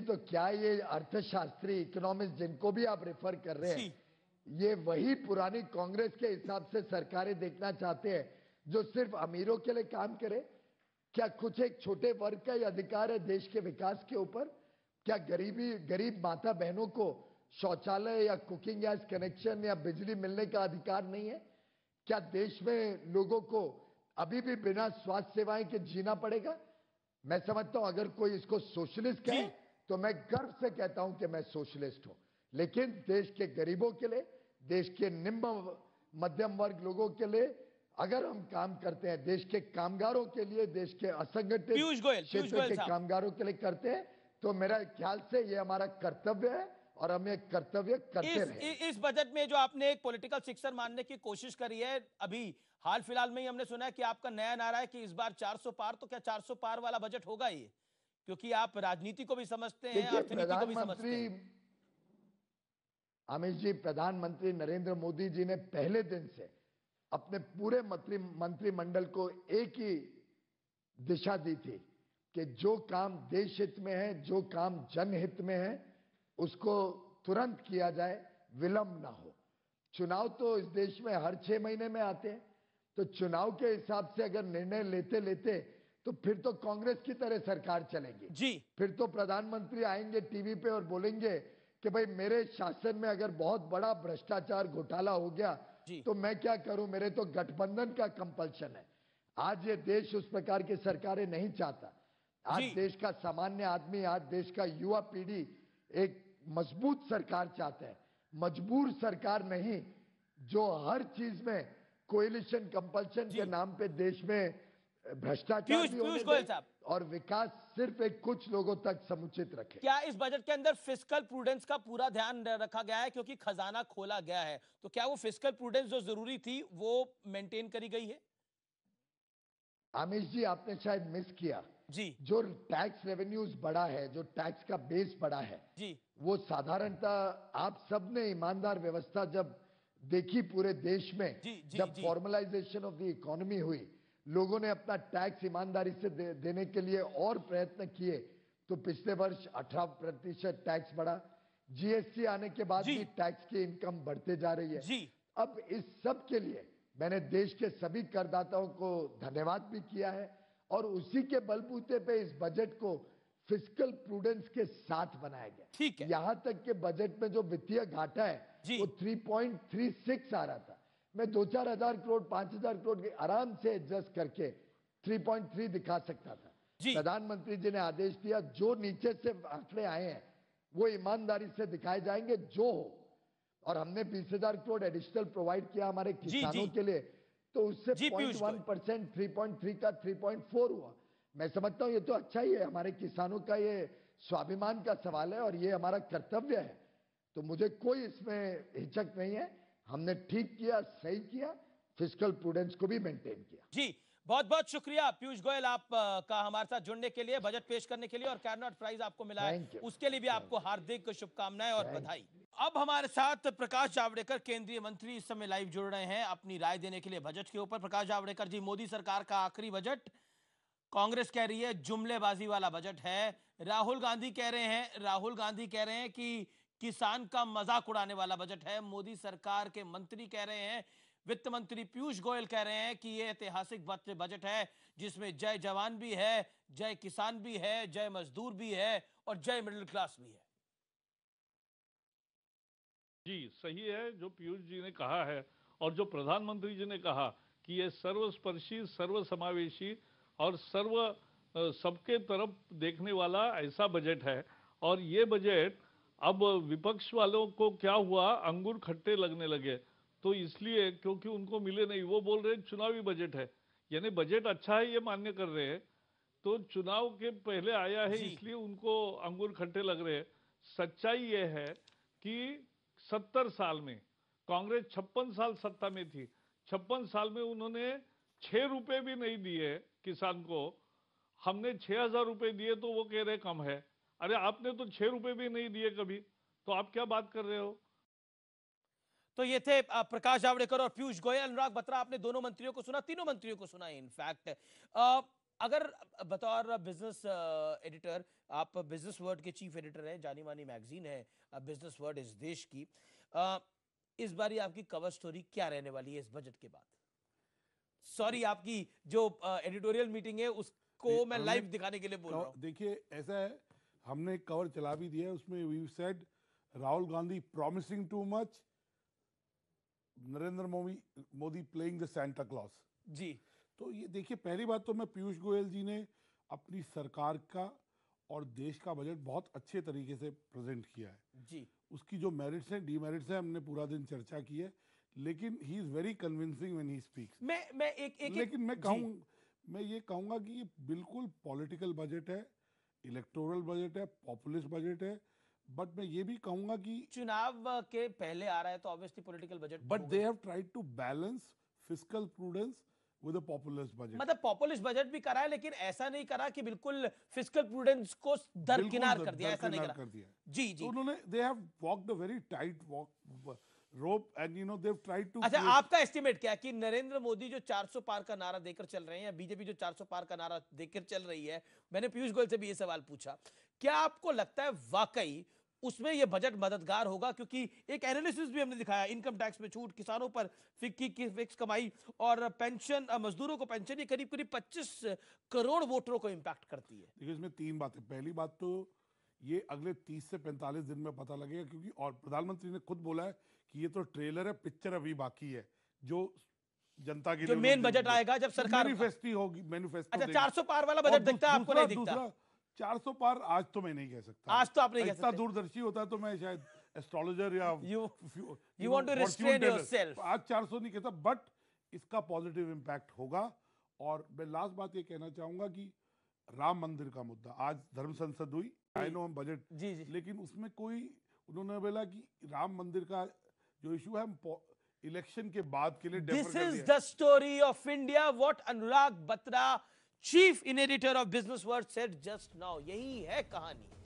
तो क्या ये अर्थशास्त्री, इकोनॉमिस्ट जिनको भी आप रेफर कर रहे हैं, ये वही पुरानी कांग्रेस के हिसाब से सरकारें देखना चाहते हैं जो सिर्फ अमीरों के लिए काम करे? क्या कुछ एक छोटे वर्ग का ही अधिकार है देश के विकास के ऊपर? क्या गरीब माता बहनों को शौचालय या कुकिंग गैस कनेक्शन या बिजली मिलने का अधिकार नहीं है? क्या देश में लोगों को अभी भी बिना स्वास्थ्य सेवाएं के जीना पड़ेगा? मैं समझता हूं अगर कोई इसको सोशलिस्ट कहे तो मैं गर्व से कहता हूं कि मैं सोशलिस्ट हूं, लेकिन देश के गरीबों के लिए, देश के निम्न मध्यम वर्ग लोगों के लिए अगर हम काम करते हैं, देश के कामगारों के लिए, देश के असंगठित क्षेत्र के कामगारों के लिए करते हैं, तो मेरा ख्याल से ये हमारा कर्तव्य है और हमें कर्तव्य करते रहें। इस बजट में जो आपने एक पॉलिटिकल सिक्सर मानने की कोशिश करी है, अभी हाल फिलहाल में ही हमने सुना है कि आपका नया नारा है कि इस बार 400 पार। तो क्या 400 पार वाला बजट होगा ये? क्योंकि आप राजनीति को भी समझते हैं, अर्थनीति को भी समझते हैं। अमित जी, प्रधानमंत्री नरेंद्र मोदी जी ने पहले दिन से अपने पूरे मंत्रिमंडल को एक ही दिशा दी थी कि जो काम देश हित में है, जो काम जनहित में है, उसको तुरंत किया जाए, विलंब ना हो। चुनाव तो इस देश में हर 6 महीने में आते हैं, तो चुनाव के हिसाब से अगर निर्णय लेते लेते तो फिर तो कांग्रेस की तरह सरकार चलेगी जी। फिर तो प्रधानमंत्री आएंगे टीवी पे और बोलेंगे कि भाई मेरे शासन में अगर बहुत बड़ा भ्रष्टाचार घोटाला हो गया तो मैं क्या करूं, मेरे तो गठबंधन का कंपल्शन है। आज ये देश उस प्रकार की सरकारें नहीं चाहता। आज देश का सामान्य आदमी, आज देश का युवा पीढ़ी एक मजबूत सरकार चाहता है, मजबूर सरकार नहीं जो हर चीज में कोएलिशन कंपल्शन के नाम पे देश में भ्रष्टाचार भी होने दे और विकास सिर्फ एक कुछ लोगों तक समुचित रखे। क्या इस बजट के अंदर फिस्कल प्रूडेंस का पूरा ध्यान रखा गया है? क्योंकि खजाना खोला गया है, तो क्या वो फिस्कल प्रूडेंस जो जरूरी थी वो मेंटेन करी गई है? आमिष जी, आपने शायद मिस किया जी। जो टैक्स रेवेन्यूज बढ़ा है, जो टैक्स का बेस बढ़ा है जी, वो साधारणतः आप सबने ईमानदार व्यवस्था जब देखी पूरे देश में, जब फॉर्मलाइजेशन ऑफ द इकोनॉमी हुई, लोगों ने अपना टैक्स ईमानदारी से देने के लिए और प्रयत्न किए, तो पिछले वर्ष 18% टैक्स बढ़ा। जीएसटी आने के बाद भी टैक्स की इनकम बढ़ते जा रही है। अब इस सब के लिए मैंने देश के सभी करदाताओं को धन्यवाद भी किया है और उसी के बलबूते पे इस बजट को फिस्कल प्रूडेंस के साथ बनाया गया। ठीक है। यहां तक के बजट में जो वित्तीय घाटा है वो 3.36 आ रहा था। मैं 2-4 हजार करोड़ 5,000 करोड़ के आराम से एडजस्ट करके 3.3 दिखा सकता था। प्रधानमंत्री जी ने आदेश दिया जो नीचे से आंकड़े आए हैं वो ईमानदारी से दिखाए जाएंगे जो हो, और हमने 20,000 करोड़ एडिशनल प्रोवाइड किया हमारे किसानों के लिए, तो उससे 0.1% 3.3 का 3.4 हुआ। मैं समझता हूं ये तो अच्छा ही है, हमारे किसानों का ये स्वाभिमान का सवाल है और ये हमारा कर्तव्य है, तो मुझे कोई इसमें हिचक नहीं है। हमने ठीक किया, सही किया, फिस्कल प्रूडेंस को भी मेंटेन किया। जी बहुत बहुत शुक्रिया पीयूष गोयल आप का हमारे साथ जुड़ने के लिए, बजट पेश करने के लिए, और कैरनॉट प्राइज आपको मिला है उसके लिए भी आपको हार्दिक शुभकामनाएं और बधाई। अब हमारे साथ प्रकाश जावड़ेकर केंद्रीय मंत्री इस समय लाइव जुड़ रहे हैं अपनी राय देने के लिए बजट के ऊपर। प्रकाश जावड़ेकर जी, मोदी सरकार का आखिरी बजट, कांग्रेस कह रही है जुमलेबाजी वाला बजट है, राहुल गांधी कह रहे हैं कि किसान का मजाक उड़ाने वाला बजट है, मोदी सरकार के मंत्री कह रहे हैं, वित्त मंत्री पीयूष गोयल कह रहे हैं कि यह ऐतिहासिक बजट है जिसमें जय जवान भी है, जय किसान भी है, जय मजदूर भी है और जय मिडिल क्लास भी है। जी सही है जो पीयूष जी ने कहा है और जो प्रधानमंत्री जी ने कहा कि ये सर्वस्पर्शी, सर्वसमावेशी और सबके तरफ देखने वाला ऐसा बजट है। और ये बजट अब विपक्ष वालों को क्या हुआ, अंगूर खट्टे लगने लगे, तो इसलिए क्योंकि उनको मिले नहीं, वो बोल रहे चुनावी बजट है, यानी बजट अच्छा है ये मान्य कर रहे हैं, तो चुनाव के पहले आया है इसलिए उनको अंगूर खट्टे लग रहे हैं। सच्चाई ये है कि 70 साल में कांग्रेस 56 साल सत्ता में थी, 56 साल में उन्होंने 6 रुपए भी नहीं दिए किसान को, हमने 6,000 रुपए दिए तो वो कह रहे कम है। अरे आपने तो 6 रुपए भी नहीं दिए कभी, तो आप क्या बात कर रहे हो। तो ये थे प्रकाश जावड़ेकर और पीयूष गोयल। अनुराग बत्रा, आपने दोनों मंत्रियों को सुना, तीनों मंत्रियों को सुना। इनफैक्ट अगर बतौर बिजनेस एडिटर, आप बिजनेस वर्ल्ड के चीफ एडिटर हैं, जानी मानी मैगजीन है बिजनेस वर्ल्ड इस देश की, इस बारी आपकी कवर स्टोरी क्या रहने वाली है इस बजट के बाद? सॉरी, आपकी जो एडिटोरियल मीटिंग है उसको मैं लाइव दिखाने के लिए बोल रहा हूं। देखिए ऐसा है, हमने कवर चला भी दिया है, उसमें we said Rahul Gandhi promising too much, Narendra Modi playing the Santa Claus. जी तो ये देखिए, पहली बात तो मैं पीयूष गोयल जी ने अपनी सरकार का और देश का बजट बहुत अच्छे तरीके से प्रेजेंट किया है जी। उसकी जो मेरिट्स हैं, डीमेरिट्स हैं, हमने पूरा दिन चर्चा की है, लेकिन he is very convincing when he speaks. मैं ये कहूंगा कि ये बिल्कुल पॉलिटिकल बजट है, इलेक्टोरल बजट है, पॉपुलिस्ट बजट है, बट मैं ये भी कहूंगा कि चुनाव के पहले आ रहा है तो obviously political budget, but they have tried to balance fiscal prudence with a populist budget. मतलब पॉपुलिस्ट बजट भी करा है, लेकिन ऐसा नहीं करा कि बिल्कुल फिस्कल प्रूडेंस को दरकिनार कर दिया, ऐसा नहीं करा। जी जी, तो उन्होंने they have walked a very tight rope and you know they have tried to. अच्छा, आपका एस्टिमेट क्या है कि नरेंद्र मोदी जो 400 पार का नारा देकर चल रहे हैं, या बीजेपी जो 400 पार का नारा देकर चल रही है, मैंने पीयूष गोयल से भी ये सवाल पूछा, क्या आपको लगता है वाकई उसमें ये बजट मददगार होगा? क्योंकि एक एनालिसिस भी हमने दिखाया, इनकम टैक्स में छूट, किसानों पर फिक्स कमाई और पेंशन, मजदूरों को पेंशन, ये करीब करीब 25 करोड़ वोटरों को इंपैक्ट करती है। देखिए, इसमें 3 बातें। पहली बात तो ये अगले 30 से 45 दिन में पता लगेगा, क्योंकि और प्रधानमंत्री ने खुद बोला है कि ये तो ट्रेलर है, पिक्चर अभी बाकी है, जो जनता के लिए मेन बजट आएगा जब सरकार मैनिफेस्टो होगी। मैनिफेस्टो। अच्छा, 400 पार वाला बजट दिखता है आपको? नहीं दिखता 400 पार आज तो मैं नहीं कह सकता, आज तो आप नहीं कह सकते। इतना दूरदर्शी होता तो मैं शायद एस्ट्रोलॉजर या you want to restrain yourself। आज 400 नहीं कहता, बट इसका पॉजिटिव इम्पैक्ट होगा। और मैं लास्ट बात ये कहना चाहूंगा कि राम मंदिर का मुद्दा, आज धर्म संसद हुई, आई नो हम बजट जी, लेकिन उसमें कोई उन्होंने बोला कि राम मंदिर का जो इशू है हम इलेक्शन के बाद के लिए this is the story of India, what Anurag Batra, chief in editor of business world, said just now. यही है कहानी।